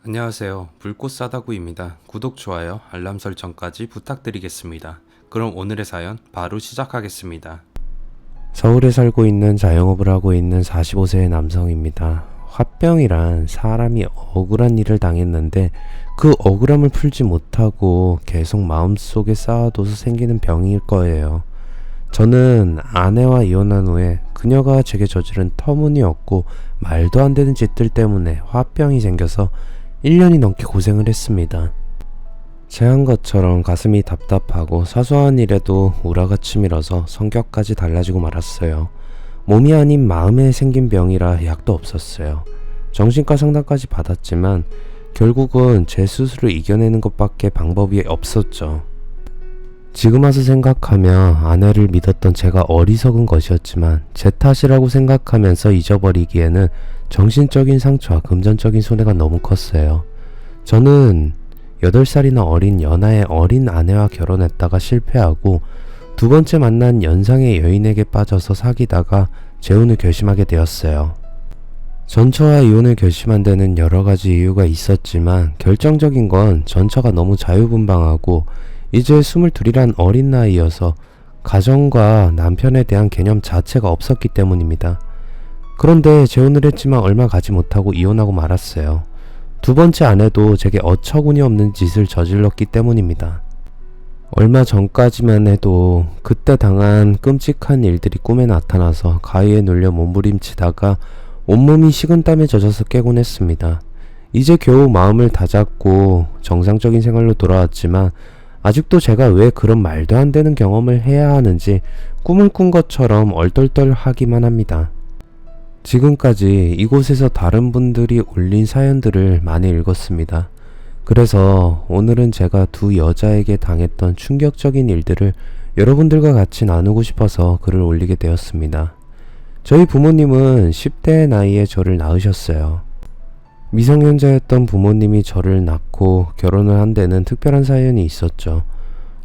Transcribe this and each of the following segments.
안녕하세요. 불꽃 사다구입니다. 구독, 좋아요, 알람 설정까지 부탁드리겠습니다. 그럼 오늘의 사연 바로 시작하겠습니다. 서울에 살고 있는 자영업을 하고 있는 45세의 남성입니다. 화병이란 사람이 억울한 일을 당했는데 그 억울함을 풀지 못하고 계속 마음속에 쌓아둬서 생기는 병일 거예요. 저는 아내와 이혼한 후에 그녀가 제게 저지른 터무니없고 말도 안 되는 짓들 때문에 화병이 생겨서 1년이 넘게 고생을 했습니다. 제한 것처럼 가슴이 답답하고 사소한 일에도 우라가 치밀어서 성격까지 달라지고 말았어요. 몸이 아닌 마음에 생긴 병이라 약도 없었어요. 정신과 상담까지 받았지만 결국은 제 스스로 이겨내는 것밖에 방법이 없었죠. 지금 와서 생각하면 아내를 믿었던 제가 어리석은 것이었지만 제 탓이라고 생각하면서 잊어버리기에는 정신적인 상처와 금전적인 손해가 너무 컸어요. 저는 8살이나 어린 연하의 어린 아내와 결혼했다가 실패하고 두 번째 만난 연상의 여인에게 빠져서 사귀다가 재혼을 결심하게 되었어요. 전처와 이혼을 결심한 데는 여러 가지 이유가 있었지만 결정적인 건 전처가 너무 자유분방하고 이제 22이란 어린 나이여서 가정과 남편에 대한 개념 자체가 없었기 때문입니다. 그런데 재혼을 했지만 얼마 가지 못하고 이혼하고 말았어요. 두 번째 아내도 제게 어처구니 없는 짓을 저질렀기 때문입니다. 얼마 전까지만 해도 그때 당한 끔찍한 일들이 꿈에 나타나서 가위에 눌려 몸부림치다가 온몸이 식은땀에 젖어서 깨곤 했습니다. 이제 겨우 마음을 다잡고 정상적인 생활로 돌아왔지만 아직도 제가 왜 그런 말도 안 되는 경험을 해야 하는지 꿈을 꾼 것처럼 얼떨떨하기만 합니다. 지금까지 이곳에서 다른 분들이 올린 사연들을 많이 읽었습니다. 그래서 오늘은 제가 두 여자에게 당했던 충격적인 일들을 여러분들과 같이 나누고 싶어서 글을 올리게 되었습니다. 저희 부모님은 10대의 나이에 저를 낳으셨어요. 미성년자였던 부모님이 저를 낳고 결혼을 한 데는 특별한 사연이 있었죠.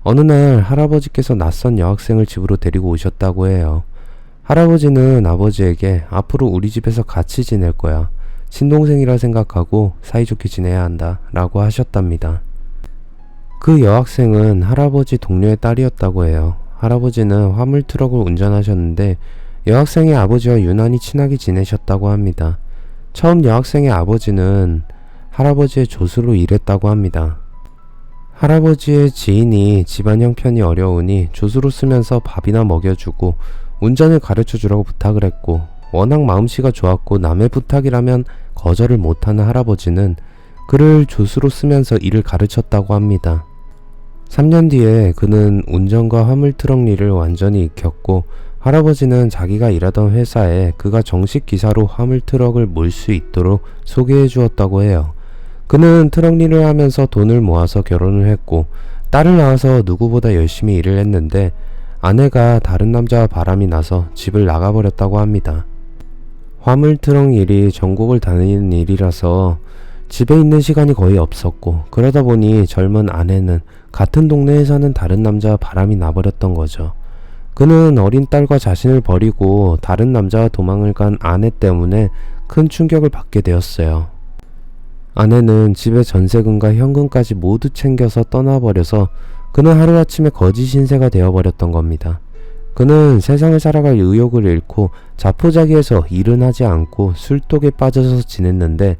어느 날 할아버지께서 낯선 여학생을 집으로 데리고 오셨다고 해요. 할아버지는 아버지에게 앞으로 우리 집에서 같이 지낼 거야. 친동생이라 생각하고 사이좋게 지내야 한다 라고 하셨답니다. 그 여학생은 할아버지 동료의 딸이었다고 해요. 할아버지는 화물 트럭을 운전하셨는데 여학생의 아버지와 유난히 친하게 지내셨다고 합니다. 처음 여학생의 아버지는 할아버지의 조수로 일했다고 합니다. 할아버지의 지인이 집안 형편이 어려우니 조수로 쓰면서 밥이나 먹여주고 운전을 가르쳐주라고 부탁을 했고 워낙 마음씨가 좋았고 남의 부탁이라면 거절을 못하는 할아버지는 그를 조수로 쓰면서 일을 가르쳤다고 합니다. 3년 뒤에 그는 운전과 화물트럭 일을 완전히 익혔고 할아버지는 자기가 일하던 회사에 그가 정식 기사로 화물트럭을 몰 수 있도록 소개해 주었다고 해요. 그는 트럭 일을 하면서 돈을 모아서 결혼을 했고 딸을 낳아서 누구보다 열심히 일을 했는데 아내가 다른 남자와 바람이 나서 집을 나가버렸다고 합니다. 화물트럭 일이 전국을 다니는 일이라서 집에 있는 시간이 거의 없었고 그러다 보니 젊은 아내는 같은 동네에 사는 다른 남자와 바람이 나버렸던 거죠. 그는 어린 딸과 자신을 버리고 다른 남자와 도망을 간 아내 때문에 큰 충격을 받게 되었어요. 아내는 집에 전세금과 현금까지 모두 챙겨서 떠나버려서 그는 하루아침에 거지 신세가 되어버렸던 겁니다. 그는 세상을 살아갈 의욕을 잃고 자포자기해서 일은 하지 않고 술독에 빠져서 지냈는데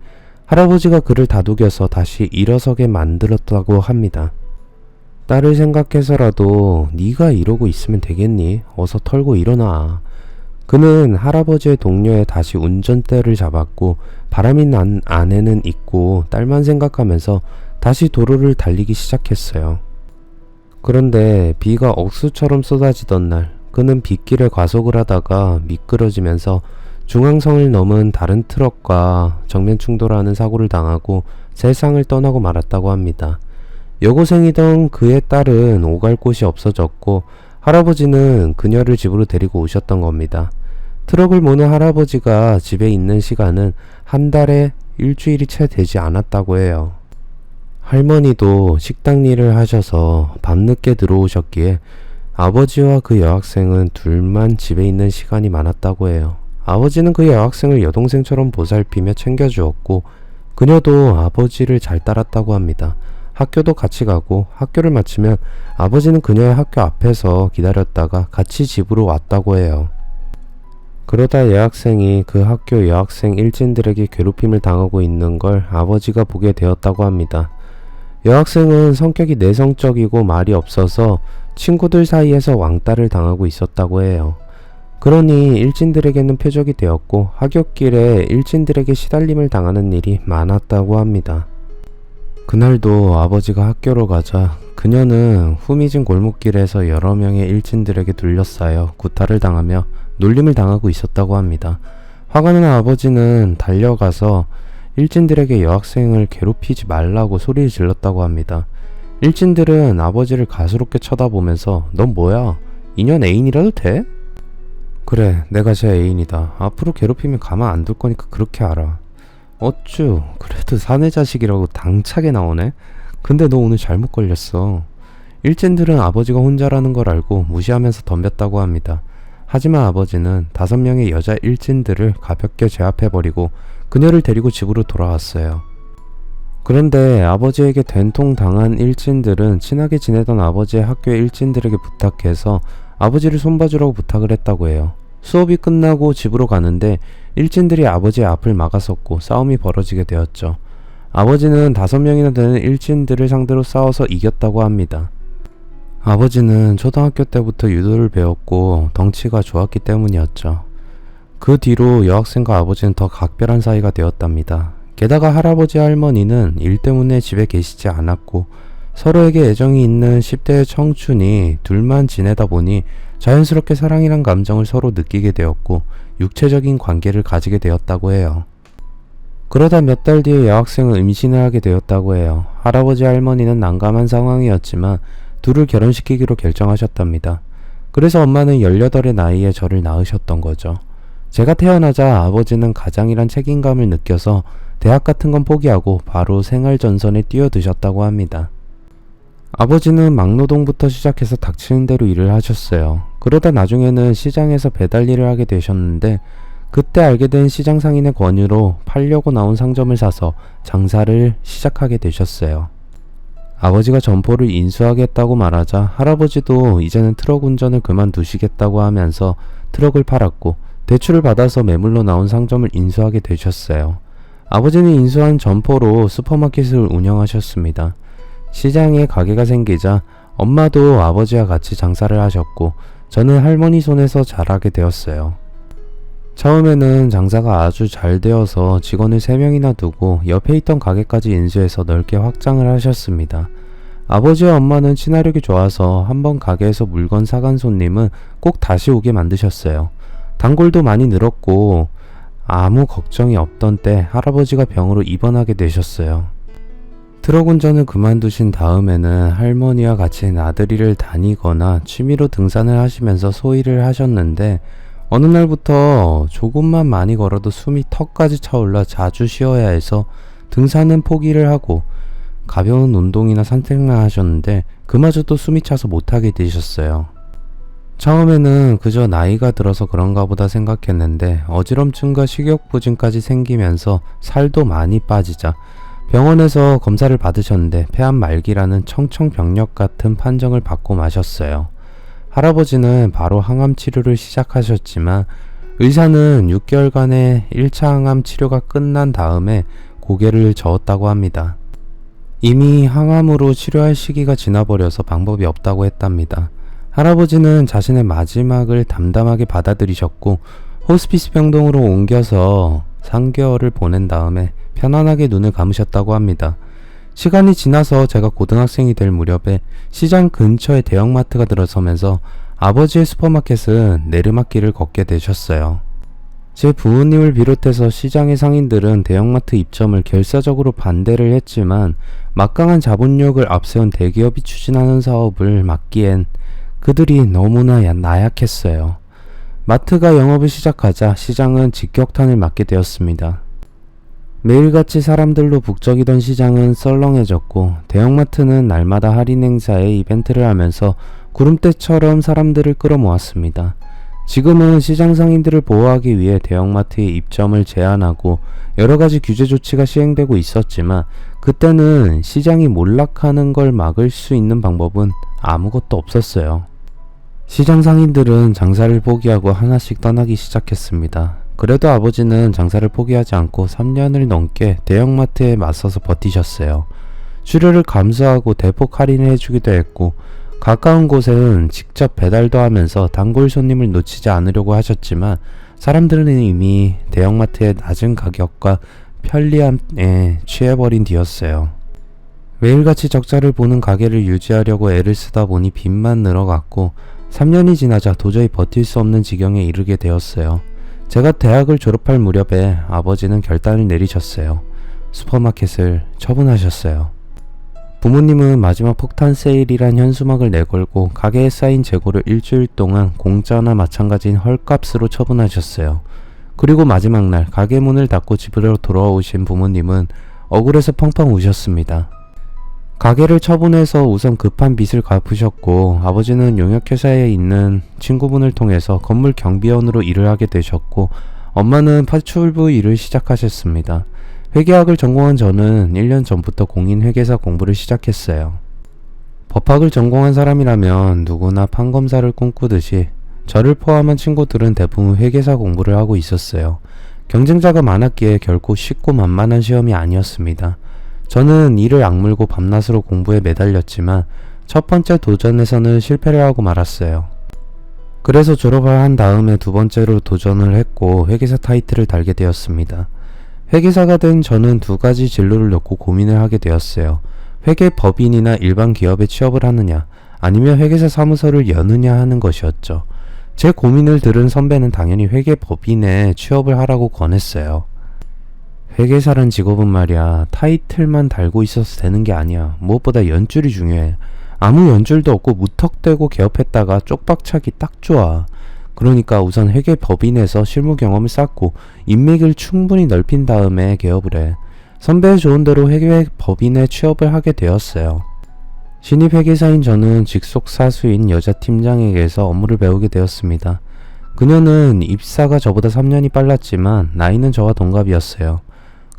할아버지가 그를 다독여서 다시 일어서게 만들었다고 합니다. 딸을 생각해서라도 네가 이러고 있으면 되겠니? 어서 털고 일어나. 그는 할아버지의 동료에 다시 운전대를 잡았고 바람이 난 아내는 잊고 딸만 생각하면서 다시 도로를 달리기 시작했어요. 그런데 비가 억수처럼 쏟아지던 날 그는 빗길에 과속을 하다가 미끄러지면서 중앙선을 넘은 다른 트럭과 정면 충돌하는 사고를 당하고 세상을 떠나고 말았다고 합니다. 여고생이던 그의 딸은 오갈 곳이 없어졌고 할아버지는 그녀를 집으로 데리고 오셨던 겁니다. 트럭을 모는 할아버지가 집에 있는 시간은 한 달에 일주일이 채 되지 않았다고 해요. 할머니도 식당 일을 하셔서 밤늦게 들어오셨기에 아버지와 그 여학생은 둘만 집에 있는 시간이 많았다고 해요. 아버지는 그 여학생을 여동생처럼 보살피며 챙겨주었고 그녀도 아버지를 잘 따랐다고 합니다. 학교도 같이 가고 학교를 마치면 아버지는 그녀의 학교 앞에서 기다렸다가 같이 집으로 왔다고 해요. 그러다 여학생이 그 학교 여학생 일진들에게 괴롭힘을 당하고 있는 걸 아버지가 보게 되었다고 합니다. 여학생은 성격이 내성적이고 말이 없어서 친구들 사이에서 왕따를 당하고 있었다고 해요. 그러니 일진들에게는 표적이 되었고 하굣길에 일진들에게 시달림을 당하는 일이 많았다고 합니다. 그날도 아버지가 학교로 가자 그녀는 후미진 골목길에서 여러 명의 일진들에게 둘러싸여 구타를 당하며 놀림을 당하고 있었다고 합니다. 화가 난 아버지는 달려가서 일진들에게 여학생을 괴롭히지 말라고 소리를 질렀다고 합니다. 일진들은 아버지를 가스롭게 쳐다보면서 넌 뭐야? 인연 애인이라도 돼? 그래, 내가 제 애인이다. 앞으로 괴롭히면 가만 안 둘 거니까 그렇게 알아. 어쭈, 그래도 사내 자식이라고 당차게 나오네? 근데 너 오늘 잘못 걸렸어. 일진들은 아버지가 혼자라는 걸 알고 무시하면서 덤볐다고 합니다. 하지만 아버지는 5명의 여자 일진들을 가볍게 제압해버리고 그녀를 데리고 집으로 돌아왔어요. 그런데 아버지에게 된통당한 일진들은 친하게 지내던 아버지의 학교 일진들에게 부탁해서 아버지를 손봐주라고 부탁을 했다고 해요. 수업이 끝나고 집으로 가는데 일진들이 아버지의 앞을 막아섰고 싸움이 벌어지게 되었죠. 아버지는 5명이나 되는 일진들을 상대로 싸워서 이겼다고 합니다. 아버지는 초등학교 때부터 유도를 배웠고 덩치가 좋았기 때문이었죠. 그 뒤로 여학생과 아버지는 더 각별한 사이가 되었답니다. 게다가 할아버지 할머니는 일 때문에 집에 계시지 않았고 서로에게 애정이 있는 10대의 청춘이 둘만 지내다 보니 자연스럽게 사랑이란 감정을 서로 느끼게 되었고 육체적인 관계를 가지게 되었다고 해요. 그러다 몇 달 뒤에 여학생은 임신을 하게 되었다고 해요. 할아버지 할머니는 난감한 상황이었지만 둘을 결혼시키기로 결정하셨답니다. 그래서 엄마는 18의 나이에 저를 낳으셨던 거죠. 제가 태어나자 아버지는 가장이란 책임감을 느껴서 대학 같은 건 포기하고 바로 생활전선에 뛰어드셨다고 합니다. 아버지는 막노동부터 시작해서 닥치는 대로 일을 하셨어요. 그러다 나중에는 시장에서 배달 일을 하게 되셨는데 그때 알게 된 시장 상인의 권유로 팔려고 나온 상점을 사서 장사를 시작하게 되셨어요. 아버지가 점포를 인수하겠다고 말하자 할아버지도 이제는 트럭 운전을 그만두시겠다고 하면서 트럭을 팔았고 대출을 받아서 매물로 나온 상점을 인수하게 되셨어요. 아버지는 인수한 점포로 슈퍼마켓을 운영하셨습니다. 시장에 가게가 생기자 엄마도 아버지와 같이 장사를 하셨고 저는 할머니 손에서 자라게 되었어요. 처음에는 장사가 아주 잘 되어서 직원을 3명이나 두고 옆에 있던 가게까지 인수해서 넓게 확장을 하셨습니다. 아버지와 엄마는 친화력이 좋아서 한번 가게에서 물건 사간 손님은 꼭 다시 오게 만드셨어요. 단골도 많이 늘었고 아무 걱정이 없던 때 할아버지가 병으로 입원하게 되셨어요. 트럭 운전을 그만두신 다음에는 할머니와 같이 나들이를 다니거나 취미로 등산을 하시면서 소일을 하셨는데 어느 날부터 조금만 많이 걸어도 숨이 턱까지 차올라 자주 쉬어야 해서 등산은 포기를 하고 가벼운 운동이나 산책만 하셨는데 그마저도 숨이 차서 못하게 되셨어요. 처음에는 그저 나이가 들어서 그런가 보다 생각했는데 어지럼증과 식욕부진까지 생기면서 살도 많이 빠지자 병원에서 검사를 받으셨는데 폐암 말기라는 청청병력 같은 판정을 받고 마셨어요. 할아버지는 바로 항암 치료를 시작하셨지만 의사는 6개월간의 1차 항암 치료가 끝난 다음에 고개를 저었다고 합니다. 이미 항암으로 치료할 시기가 지나버려서 방법이 없다고 했답니다. 할아버지는 자신의 마지막을 담담하게 받아들이셨고 호스피스 병동으로 옮겨서 3개월을 보낸 다음에 편안하게 눈을 감으셨다고 합니다. 시간이 지나서 제가 고등학생이 될 무렵에 시장 근처에 대형마트가 들어서면서 아버지의 슈퍼마켓은 내리막길을 걷게 되셨어요. 제 부모님을 비롯해서 시장의 상인들은 대형마트 입점을 결사적으로 반대를 했지만 막강한 자본력을 앞세운 대기업이 추진하는 사업을 막기엔 그들이 너무나 나약했어요. 마트가 영업을 시작하자 시장은 직격탄을 맞게 되었습니다. 매일같이 사람들로 북적이던 시장은 썰렁해졌고 대형마트는 날마다 할인 행사에 이벤트를 하면서 구름대처럼 사람들을 끌어모았습니다. 지금은 시장 상인들을 보호하기 위해 대형마트의 입점을 제한하고 여러 가지 규제 조치가 시행되고 있었지만 그때는 시장이 몰락하는 걸 막을 수 있는 방법은 아무것도 없었어요. 시장 상인들은 장사를 포기하고 하나씩 떠나기 시작했습니다. 그래도 아버지는 장사를 포기하지 않고 3년을 넘게 대형마트에 맞서서 버티셨어요. 수수료를 감수하고 대폭 할인을 해주기도 했고 가까운 곳은 직접 배달도 하면서 단골 손님을 놓치지 않으려고 하셨지만 사람들은 이미 대형마트의 낮은 가격과 편리함에 취해버린 뒤였어요. 매일같이 적자를 보는 가게를 유지하려고 애를 쓰다 보니 빚만 늘어갔고 3년이 지나자 도저히 버틸 수 없는 지경에 이르게 되었어요. 제가 대학을 졸업할 무렵에 아버지는 결단을 내리셨어요. 슈퍼마켓을 처분하셨어요. 부모님은 마지막 폭탄 세일이란 현수막을 내걸고 가게에 쌓인 재고를 일주일 동안 공짜나 마찬가지인 헐값으로 처분하셨어요. 그리고 마지막 날 가게 문을 닫고 집으로 돌아오신 부모님은 억울해서 펑펑 우셨습니다. 가게를 처분해서 우선 급한 빚을 갚으셨고 아버지는 용역회사에 있는 친구분을 통해서 건물 경비원으로 일을 하게 되셨고 엄마는 파출부 일을 시작하셨습니다. 회계학을 전공한 저는 1년 전부터 공인회계사 공부를 시작했어요. 법학을 전공한 사람이라면 누구나 판검사를 꿈꾸듯이 저를 포함한 친구들은 대부분 회계사 공부를 하고 있었어요. 경쟁자가 많았기에 결코 쉽고 만만한 시험이 아니었습니다. 저는 이를 악물고 밤낮으로 공부에 매달렸지만 첫 번째 도전에서는 실패를 하고 말았어요. 그래서 졸업을 한 다음에 두 번째로 도전을 했고 회계사 타이틀을 달게 되었습니다. 회계사가 된 저는 두 가지 진로를 놓고 고민을 하게 되었어요. 회계법인이나 일반 기업에 취업을 하느냐 아니면 회계사 사무소를 여느냐 하는 것이었죠. 제 고민을 들은 선배는 당연히 회계법인에 취업을 하라고 권했어요. 회계사란 직업은 말이야 타이틀만 달고 있어서 되는 게 아니야. 무엇보다 연줄이 중요해. 아무 연줄도 없고 무턱대고 개업했다가 쪽박차기 딱 좋아. 그러니까 우선 회계법인에서 실무 경험을 쌓고 인맥을 충분히 넓힌 다음에 개업을 해. 선배의 조언대로 회계법인에 취업을 하게 되었어요. 신입 회계사인 저는 직속 사수인 여자 팀장에게서 업무를 배우게 되었습니다. 그녀는 입사가 저보다 3년이 빨랐지만 나이는 저와 동갑이었어요.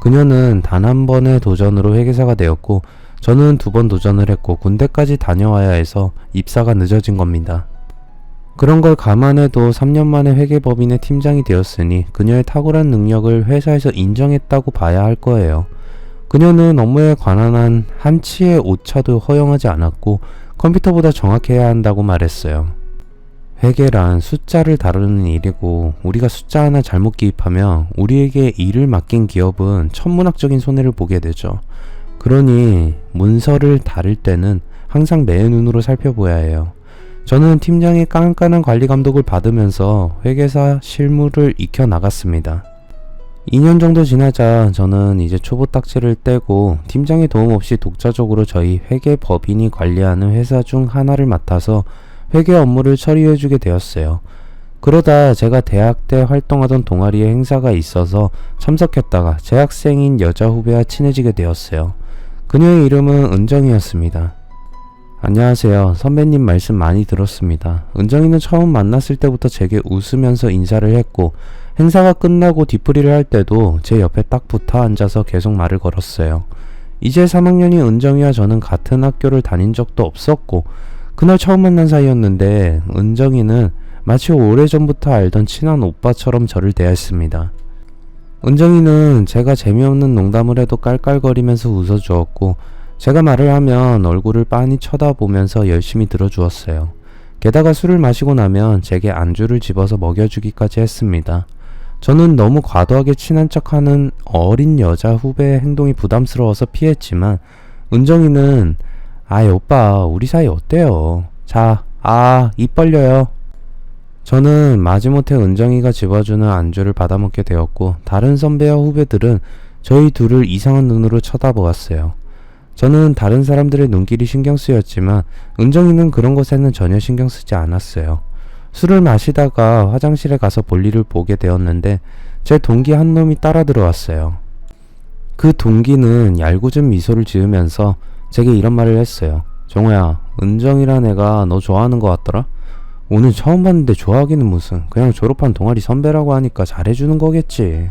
그녀는 단 한 번의 도전으로 회계사가 되었고 저는 2번 도전을 했고 군대까지 다녀와야 해서 입사가 늦어진 겁니다. 그런 걸 감안해도 3년 만에 회계법인의 팀장이 되었으니 그녀의 탁월한 능력을 회사에서 인정했다고 봐야 할 거예요. 그녀는 업무에 관한 한치의 오차도 허용하지 않았고 컴퓨터보다 정확해야 한다고 말했어요. 회계란 숫자를 다루는 일이고 우리가 숫자 하나 잘못 기입하면 우리에게 일을 맡긴 기업은 천문학적인 손해를 보게 되죠. 그러니 문서를 다룰 때는 항상 내 눈으로 살펴보아야 해요. 저는 팀장의 깐깐한 관리 감독을 받으면서 회계사 실무를 익혀 나갔습니다. 2년 정도 지나자 저는 이제 초보 딱지를 떼고 팀장의 도움 없이 독자적으로 저희 회계법인이 관리하는 회사 중 하나를 맡아서 회계 업무를 처리해주게 되었어요. 그러다 제가 대학 때 활동하던 동아리에 행사가 있어서 참석했다가 재학생인 여자 후배와 친해지게 되었어요. 그녀의 이름은 은정이었습니다. 안녕하세요. 선배님 말씀 많이 들었습니다. 은정이는 처음 만났을 때부터 제게 웃으면서 인사를 했고 행사가 끝나고 뒤풀이를 할 때도 제 옆에 딱 붙어 앉아서 계속 말을 걸었어요. 이제 3학년이 은정이와 저는 같은 학교를 다닌 적도 없었고 그날 처음 만난 사이였는데 은정이는 마치 오래전부터 알던 친한 오빠처럼 저를 대했습니다. 은정이는 제가 재미없는 농담을 해도 깔깔거리면서 웃어주었고 제가 말을 하면 얼굴을 빤히 쳐다보면서 열심히 들어주었어요. 게다가 술을 마시고 나면 제게 안주를 집어서 먹여주기까지 했습니다. 저는 너무 과도하게 친한 척하는 어린 여자 후배의 행동이 부담스러워서 피했지만 은정이는 아이 오빠 우리 사이 어때요? 자, 입 벌려요. 저는 마지못해 은정이가 집어주는 안주를 받아먹게 되었고 다른 선배와 후배들은 저희 둘을 이상한 눈으로 쳐다보았어요. 저는 다른 사람들의 눈길이 신경 쓰였지만 은정이는 그런 것에는 전혀 신경 쓰지 않았어요. 술을 마시다가 화장실에 가서 볼일을 보게 되었는데 제 동기 한 놈이 따라 들어왔어요. 그 동기는 얄궂은 미소를 지으면서 제게 이런 말을 했어요. 정우야, 은정이란 애가 너 좋아하는 것 같더라? 오늘 처음 봤는데 좋아하기는 무슨, 그냥 졸업한 동아리 선배라고 하니까 잘해주는 거겠지.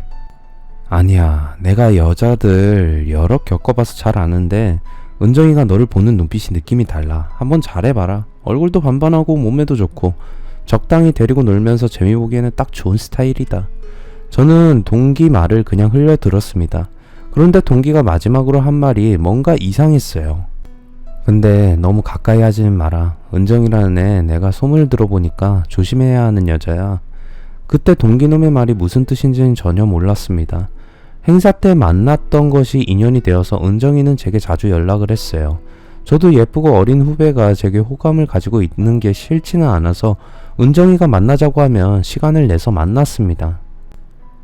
아니야, 내가 여자들 여러 겪어봐서 잘 아는데 은정이가 너를 보는 눈빛이 느낌이 달라. 한번 잘해봐라. 얼굴도 반반하고 몸매도 좋고 적당히 데리고 놀면서 재미 보기에는 딱 좋은 스타일이다. 저는 동기 말을 그냥 흘려 들었습니다. 그런데 동기가 마지막으로 한 말이 뭔가 이상했어요. 근데 너무 가까이 하지는 마라. 은정이라는 애 내가 소문을 들어보니까 조심해야 하는 여자야. 그때 동기놈의 말이 무슨 뜻인지는 전혀 몰랐습니다. 행사 때 만났던 것이 인연이 되어서 은정이는 제게 자주 연락을 했어요. 저도 예쁘고 어린 후배가 제게 호감을 가지고 있는 게 싫지는 않아서 은정이가 만나자고 하면 시간을 내서 만났습니다.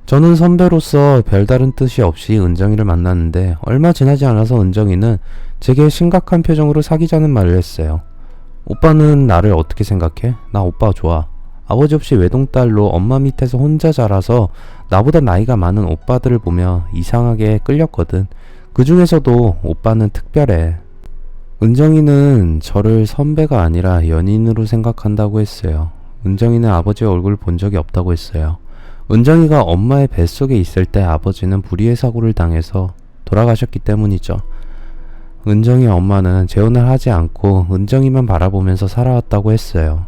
저는 선배로서 별다른 뜻이 없이 은정이를 만났는데 얼마 지나지 않아서 은정이는 제게 심각한 표정으로 사귀자는 말을 했어요. 오빠는 나를 어떻게 생각해? 나 오빠 좋아. 아버지 없이 외동딸로 엄마 밑에서 혼자 자라서 나보다 나이가 많은 오빠들을 보며 이상하게 끌렸거든. 그 중에서도 오빠는 특별해. 은정이는 저를 선배가 아니라 연인으로 생각한다고 했어요. 은정이는 아버지의 얼굴을 본 적이 없다고 했어요. 은정이가 엄마의 뱃속에 있을 때 아버지는 불의의 사고를 당해서 돌아가셨기 때문이죠. 은정이 엄마는 재혼을 하지 않고 은정이만 바라보면서 살아왔다고 했어요.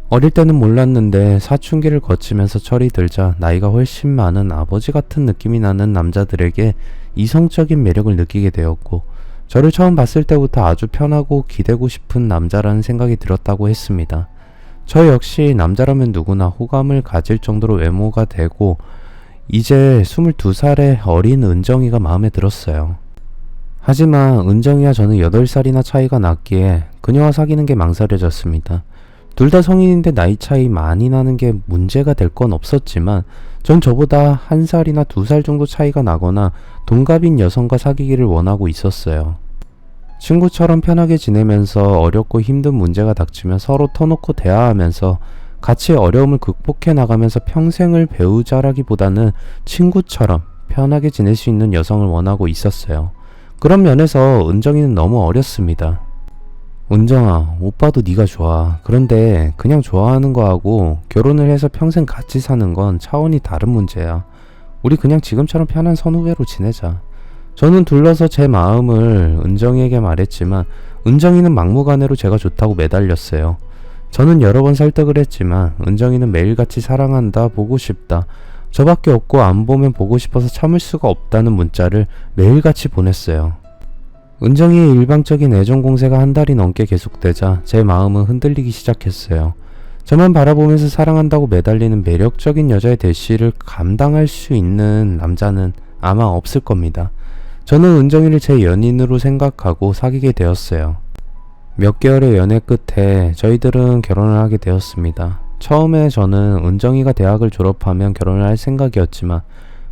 어릴 때는 몰랐는데 사춘기를 거치면서 철이 들자 나이가 훨씬 많은 아버지 같은 느낌이 나는 남자들에게 이성적인 매력을 느끼게 되었고, 저를 처음 봤을 때부터 아주 편하고 기대고 싶은 남자라는 생각이 들었다고 했습니다. 저 역시 남자라면 누구나 호감을 가질 정도로 외모가 되고 이제 22살의 어린 은정이가 마음에 들었어요. 하지만 은정이와 저는 8살이나 차이가 났기에 그녀와 사귀는 게 망설여졌습니다. 둘 다 성인인데 나이 차이 많이 나는 게 문제가 될 건 없었지만 전 저보다 1살이나 2살 정도 차이가 나거나 동갑인 여성과 사귀기를 원하고 있었어요. 친구처럼 편하게 지내면서 어렵고 힘든 문제가 닥치면 서로 터놓고 대화하면서 같이 어려움을 극복해 나가면서 평생을 배우자라기보다는 친구처럼 편하게 지낼 수 있는 여성을 원하고 있었어요. 그런 면에서 은정이는 너무 어렸습니다. 은정아, 오빠도 네가 좋아. 그런데 그냥 좋아하는 거하고 결혼을 해서 평생 같이 사는 건 차원이 다른 문제야. 우리 그냥 지금처럼 편한 선후배로 지내자. 저는 둘러서 제 마음을 은정이에게 말했지만 은정이는 막무가내로 제가 좋다고 매달렸어요. 저는 여러 번 설득을 했지만 은정이는 매일같이 사랑한다, 보고 싶다, 저밖에 없고 안 보면 보고 싶어서 참을 수가 없다는 문자를 매일같이 보냈어요. 은정이의 일방적인 애정 공세가 한 달이 넘게 계속되자 제 마음은 흔들리기 시작했어요. 저만 바라보면서 사랑한다고 매달리는 매력적인 여자의 대시를 감당할 수 있는 남자는 아마 없을 겁니다. 저는 은정이를 제 연인으로 생각하고 사귀게 되었어요. 몇 개월의 연애 끝에 저희들은 결혼을 하게 되었습니다. 처음에 저는 은정이가 대학을 졸업하면 결혼을 할 생각이었지만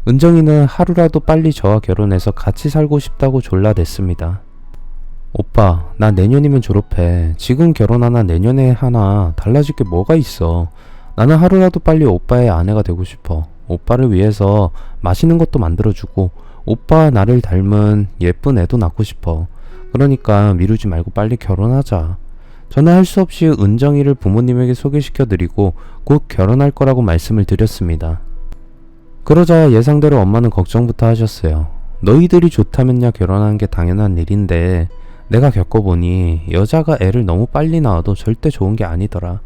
은정이는 하루라도 빨리 저와 결혼해서 같이 살고 싶다고 졸라댔습니다. 오빠, 나 내년이면 졸업해. 지금 결혼하나 내년에 하나 달라질 게 뭐가 있어. 나는 하루라도 빨리 오빠의 아내가 되고 싶어. 오빠를 위해서 맛있는 것도 만들어주고 오빠와 나를 닮은 예쁜 애도 낳고 싶어. 그러니까 미루지 말고 빨리 결혼하자. 저는 할 수 없이 은정이를 부모님에게 소개시켜드리고 곧 결혼할 거라고 말씀을 드렸습니다. 그러자 예상대로 엄마는 걱정부터 하셨어요. 너희들이 좋다면야 결혼하는 게 당연한 일인데 내가 겪어보니 여자가 애를 너무 빨리 낳아도 절대 좋은 게 아니더라.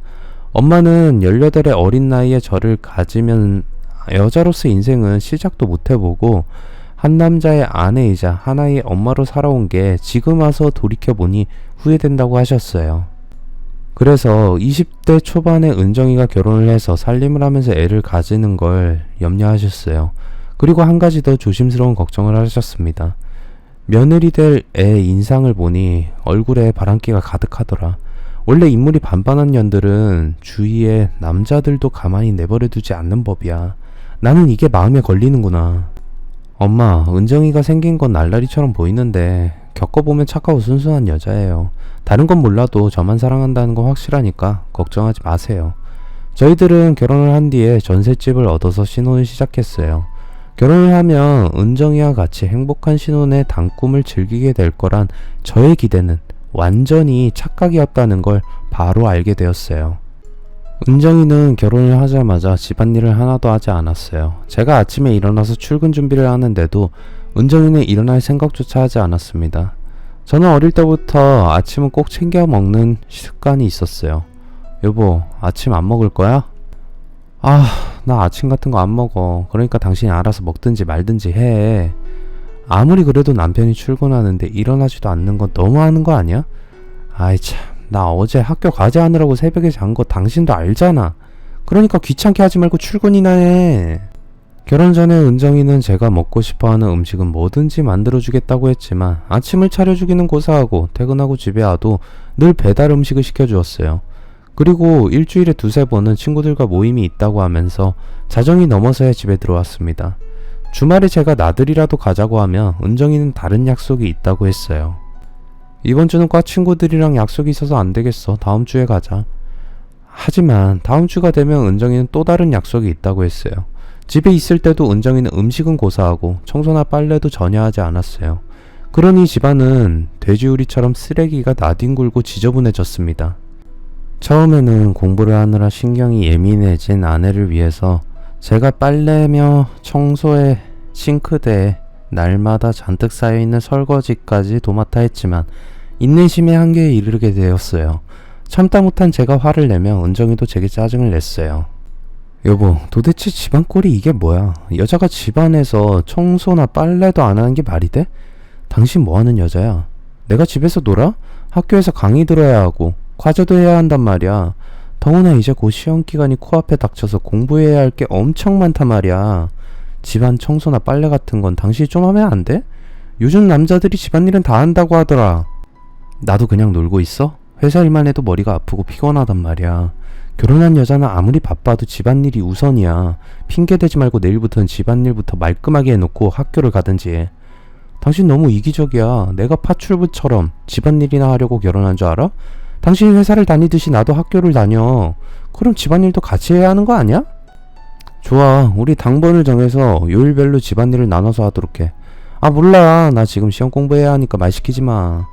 엄마는 18의 어린 나이에 저를 가지면 여자로서 인생은 시작도 못 해보고 한 남자의 아내이자 하나의 엄마로 살아온 게 지금 와서 돌이켜보니 후회된다고 하셨어요. 그래서 20대 초반에 은정이가 결혼을 해서 살림을 하면서 애를 가지는 걸 염려하셨어요. 그리고 한 가지 더 조심스러운 걱정을 하셨습니다. 며느리 될 애 인상을 보니 얼굴에 바람기가 가득하더라. 원래 인물이 반반한 년들은 주위에 남자들도 가만히 내버려두지 않는 법이야. 나는 이게 마음에 걸리는구나. 엄마, 은정이가 생긴 건 날라리처럼 보이는데 겪어보면 착하고 순수한 여자예요. 다른 건 몰라도 저만 사랑한다는 건 확실하니까 걱정하지 마세요. 저희들은 결혼을 한 뒤에 전셋집을 얻어서 신혼을 시작했어요. 결혼을 하면 은정이와 같이 행복한 신혼의 단꿈을 즐기게 될 거란 저의 기대는 완전히 착각이었다는 걸 바로 알게 되었어요. 은정이는 결혼을 하자마자 집안일을 하나도 하지 않았어요. 제가 아침에 일어나서 출근 준비를 하는데도 은정이는 일어날 생각조차 하지 않았습니다. 저는 어릴 때부터 아침은 꼭 챙겨 먹는 습관이 있었어요. 여보, 아침 안 먹을 거야? 나 아침 같은 거 안 먹어. 그러니까 당신이 알아서 먹든지 말든지 해. 아무리 그래도 남편이 출근하는데 일어나지도 않는 건 너무하는 거 아니야? 아이 참, 나 어제 학교 과제하느라고 새벽에 잔 거 당신도 알잖아. 그러니까 귀찮게 하지 말고 출근이나 해. 결혼 전에 은정이는 제가 먹고 싶어하는 음식은 뭐든지 만들어주겠다고 했지만 아침을 차려주기는 고사하고 퇴근하고 집에 와도 늘 배달 음식을 시켜주었어요. 그리고 일주일에 두세 번은 친구들과 모임이 있다고 하면서 자정이 넘어서야 집에 들어왔습니다. 주말에 제가 나들이라도 가자고 하면 은정이는 다른 약속이 있다고 했어요. 이번 주는 과 친구들이랑 약속이 있어서 안 되겠어. 다음 주에 가자. 하지만 다음 주가 되면 은정이는 또 다른 약속이 있다고 했어요. 집에 있을 때도 은정이는 음식은 고사하고 청소나 빨래도 전혀 하지 않았어요. 그러니 집안은 돼지우리처럼 쓰레기가 나뒹굴고 지저분해졌습니다. 처음에는 공부를 하느라 신경이 예민해진 아내를 위해서 제가 빨래며 청소에 싱크대에 날마다 잔뜩 쌓여있는 설거지까지 도맡아 했지만 인내심의 한계에 이르게 되었어요. 참다 못한 제가 화를 내며 은정이도 제게 짜증을 냈어요. 여보, 도대체 집안 꼴이 이게 뭐야? 여자가 집안에서 청소나 빨래도 안 하는 게 말이 돼? 당신 뭐하는 여자야? 내가 집에서 놀아? 학교에서 강의 들어야 하고 과제도 해야 한단 말이야. 더구나 이제 곧 시험기간이 코앞에 닥쳐서 공부해야 할 게 엄청 많단 말이야. 집안 청소나 빨래 같은 건 당신이 좀 하면 안 돼? 요즘 남자들이 집안일은 다 한다고 하더라. 나도 그냥 놀고 있어? 회사 일만 해도 머리가 아프고 피곤하단 말이야. 결혼한 여자는 아무리 바빠도 집안일이 우선이야. 핑계대지 말고 내일부터는 집안일부터 말끔하게 해놓고 학교를 가든지 해. 당신 너무 이기적이야. 내가 파출부처럼 집안일이나 하려고 결혼한 줄 알아? 당신이 회사를 다니듯이 나도 학교를 다녀. 그럼 집안일도 같이 해야 하는 거 아니야? 좋아, 우리 당번을 정해서 요일별로 집안일을 나눠서 하도록 해. 몰라. 나 지금 시험 공부해야 하니까 말 시키지 마.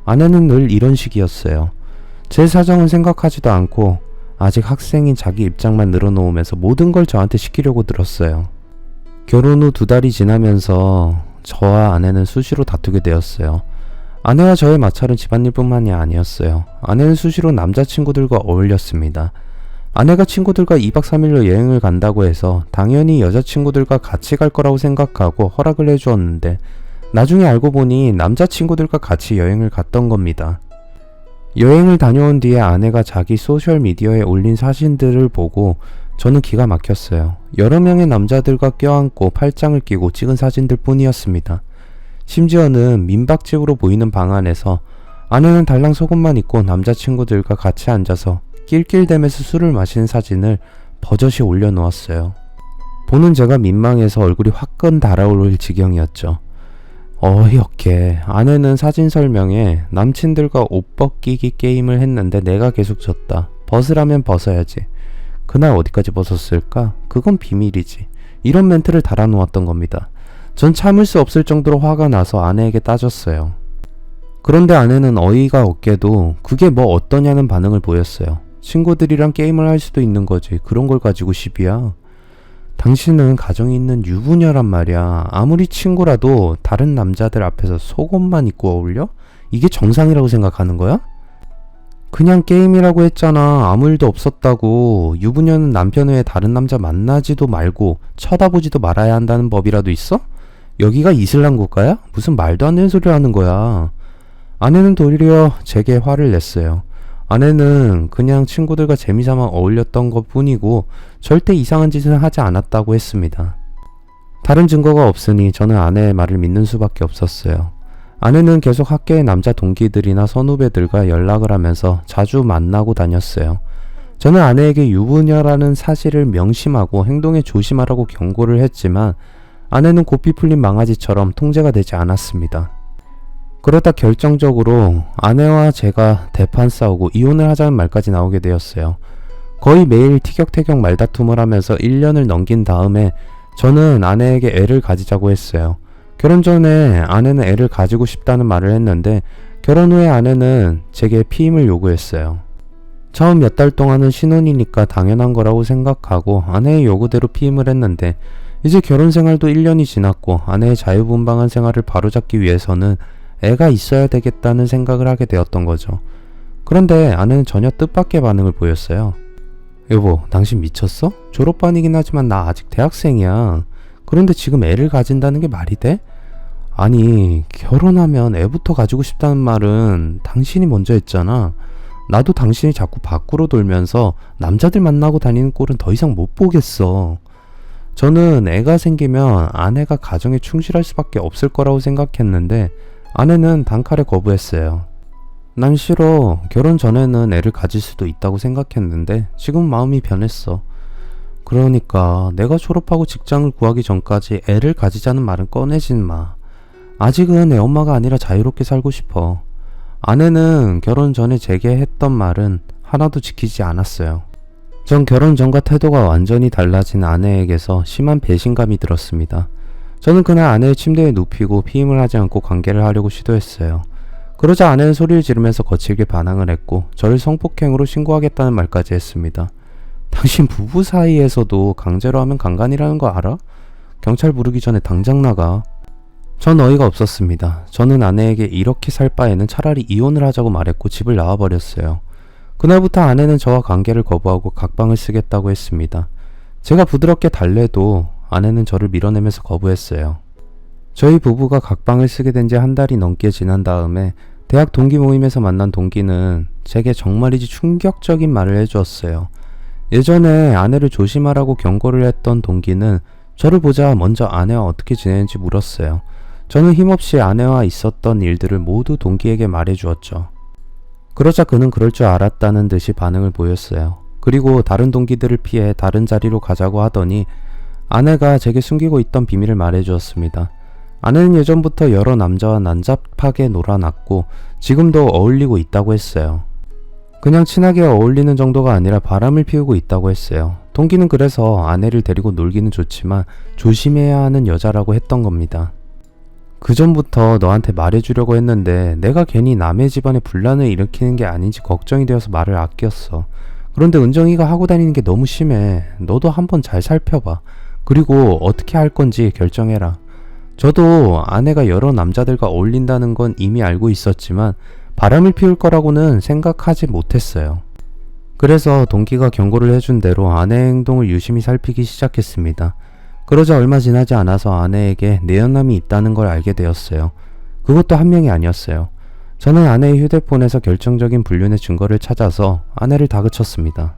아내는 늘 이런 식이었어요. 제 사정은 생각하지도 않고 아직 학생인 자기 입장만 늘어놓으면서 모든 걸 저한테 시키려고 들었어요. 결혼 후 2달이 지나면서 저와 아내는 수시로 다투게 되었어요. 아내와 저의 마찰은 집안일뿐만이 아니었어요. 아내는 수시로 남자친구들과 어울렸습니다. 아내가 친구들과 2박 3일로 여행을 간다고 해서 당연히 여자친구들과 같이 갈 거라고 생각하고 허락을 해주었는데 나중에 알고 보니 남자친구들과 같이 여행을 갔던 겁니다. 여행을 다녀온 뒤에 아내가 자기 소셜미디어에 올린 사진들을 보고 저는 기가 막혔어요. 여러 명의 남자들과 껴안고 팔짱을 끼고 찍은 사진들 뿐이었습니다. 심지어는 민박집으로 보이는 방 안에서 아내는 달랑 속옷만 입고 남자친구들과 같이 앉아서 낄낄대면서 술을 마시는 사진을 버젓이 올려놓았어요. 보는 제가 민망해서 얼굴이 화끈 달아오를 지경이었죠. 어이없게 아내는 사진 설명에 남친들과 옷 벗기기 게임을 했는데 내가 계속 졌다. 벗으라면 벗어야지. 그날 어디까지 벗었을까? 그건 비밀이지. 이런 멘트를 달아놓았던 겁니다. 전 참을 수 없을 정도로 화가 나서 아내에게 따졌어요. 그런데 아내는 어이가 없게도 그게 뭐 어떠냐는 반응을 보였어요. 친구들이랑 게임을 할 수도 있는 거지. 그런 걸 가지고 시비야. 당신은 가정이 있는 유부녀란 말이야. 아무리 친구라도 다른 남자들 앞에서 속옷만 입고 어울려? 이게 정상이라고 생각하는 거야? 그냥 게임이라고 했잖아. 아무 일도 없었다고. 유부녀는 남편 외에 다른 남자 만나지도 말고 쳐다보지도 말아야 한다는 법이라도 있어? 여기가 이슬람 국가야? 무슨 말도 안 되는 소리를 하는 거야. 아내는 도리어 제게 화를 냈어요. 아내는 그냥 친구들과 재미삼아 어울렸던 것 뿐이고 절대 이상한 짓은 하지 않았다고 했습니다. 다른 증거가 없으니 저는 아내의 말을 믿는 수밖에 없었어요. 아내는 계속 학교의 남자 동기들이나 선후배들과 연락을 하면서 자주 만나고 다녔어요. 저는 아내에게 유부녀라는 사실을 명심하고 행동에 조심하라고 경고를 했지만 아내는 고삐 풀린 망아지처럼 통제가 되지 않았습니다. 그러다 결정적으로 아내와 제가 대판 싸우고 이혼을 하자는 말까지 나오게 되었어요. 거의 매일 티격태격 말다툼을 하면서 1년을 넘긴 다음에 저는 아내에게 애를 가지자고 했어요. 결혼 전에 아내는 애를 가지고 싶다는 말을 했는데 결혼 후에 아내는 제게 피임을 요구했어요. 처음 몇 달 동안은 신혼이니까 당연한 거라고 생각하고 아내의 요구대로 피임을 했는데 이제 결혼 생활도 1년이 지났고 아내의 자유분방한 생활을 바로잡기 위해서는 애가 있어야 되겠다는 생각을 하게 되었던 거죠. 그런데 아내는 전혀 뜻밖의 반응을 보였어요. 여보, 당신 미쳤어? 졸업반이긴 하지만 나 아직 대학생이야. 그런데 지금 애를 가진다는 게 말이 돼? 아니, 결혼하면 애부터 가지고 싶다는 말은 당신이 먼저 했잖아. 나도 당신이 자꾸 밖으로 돌면서 남자들 만나고 다니는 꼴은 더 이상 못 보겠어. 저는 애가 생기면 아내가 가정에 충실할 수밖에 없을 거라고 생각했는데 아내는 단칼에 거부했어요. 난 싫어. 결혼 전에는 애를 가질 수도 있다고 생각했는데 지금 마음이 변했어. 그러니까 내가 졸업하고 직장을 구하기 전까지 애를 가지자는 말은 꺼내진 마. 아직은 애 엄마가 아니라 자유롭게 살고 싶어. 아내는 결혼 전에 제게 했던 말은 하나도 지키지 않았어요. 전 결혼 전과 태도가 완전히 달라진 아내에게서 심한 배신감이 들었습니다. 저는 그날 아내의 침대에 눕히고 피임을 하지 않고 관계를 하려고 시도했어요. 그러자 아내는 소리를 지르면서 거칠게 반항을 했고 저를 성폭행으로 신고하겠다는 말까지 했습니다. 당신 부부 사이에서도 강제로 하면 강간이라는 거 알아? 경찰 부르기 전에 당장 나가. 전 어이가 없었습니다. 저는 아내에게 이렇게 살 바에는 차라리 이혼을 하자고 말했고 집을 나와버렸어요. 그날부터 아내는 저와 관계를 거부하고 각방을 쓰겠다고 했습니다. 제가 부드럽게 달래도 아내는 저를 밀어내면서 거부했어요. 저희 부부가 각방을 쓰게 된 지 한 달이 넘게 지난 다음에 대학 동기 모임에서 만난 동기는 제게 정말이지 충격적인 말을 해주었어요. 예전에 아내를 조심하라고 경고를 했던 동기는 저를 보자 먼저 아내와 어떻게 지내는지 물었어요. 저는 힘없이 아내와 있었던 일들을 모두 동기에게 말해주었죠. 그러자 그는 그럴 줄 알았다는 듯이 반응을 보였어요. 그리고 다른 동기들을 피해 다른 자리로 가자고 하더니 아내가 제게 숨기고 있던 비밀을 말해주었습니다. 아내는 예전부터 여러 남자와 난잡하게 놀아놨고 지금도 어울리고 있다고 했어요. 그냥 친하게 어울리는 정도가 아니라 바람을 피우고 있다고 했어요. 동기는 그래서 아내를 데리고 놀기는 좋지만 조심해야 하는 여자라고 했던 겁니다. 그 전부터 너한테 말해주려고 했는데 내가 괜히 남의 집안에 분란을 일으키는 게 아닌지 걱정이 되어서 말을 아꼈어. 그런데 은정이가 하고 다니는 게 너무 심해. 너도 한번 잘 살펴봐. 그리고 어떻게 할 건지 결정해라. 저도 아내가 여러 남자들과 어울린다는 건 이미 알고 있었지만 바람을 피울 거라고는 생각하지 못했어요. 그래서 동기가 경고를 해준 대로 아내의 행동을 유심히 살피기 시작했습니다. 그러자 얼마 지나지 않아서 아내에게 내연남이 있다는 걸 알게 되었어요. 그것도 한 명이 아니었어요. 저는 아내의 휴대폰에서 결정적인 불륜의 증거를 찾아서 아내를 다그쳤습니다.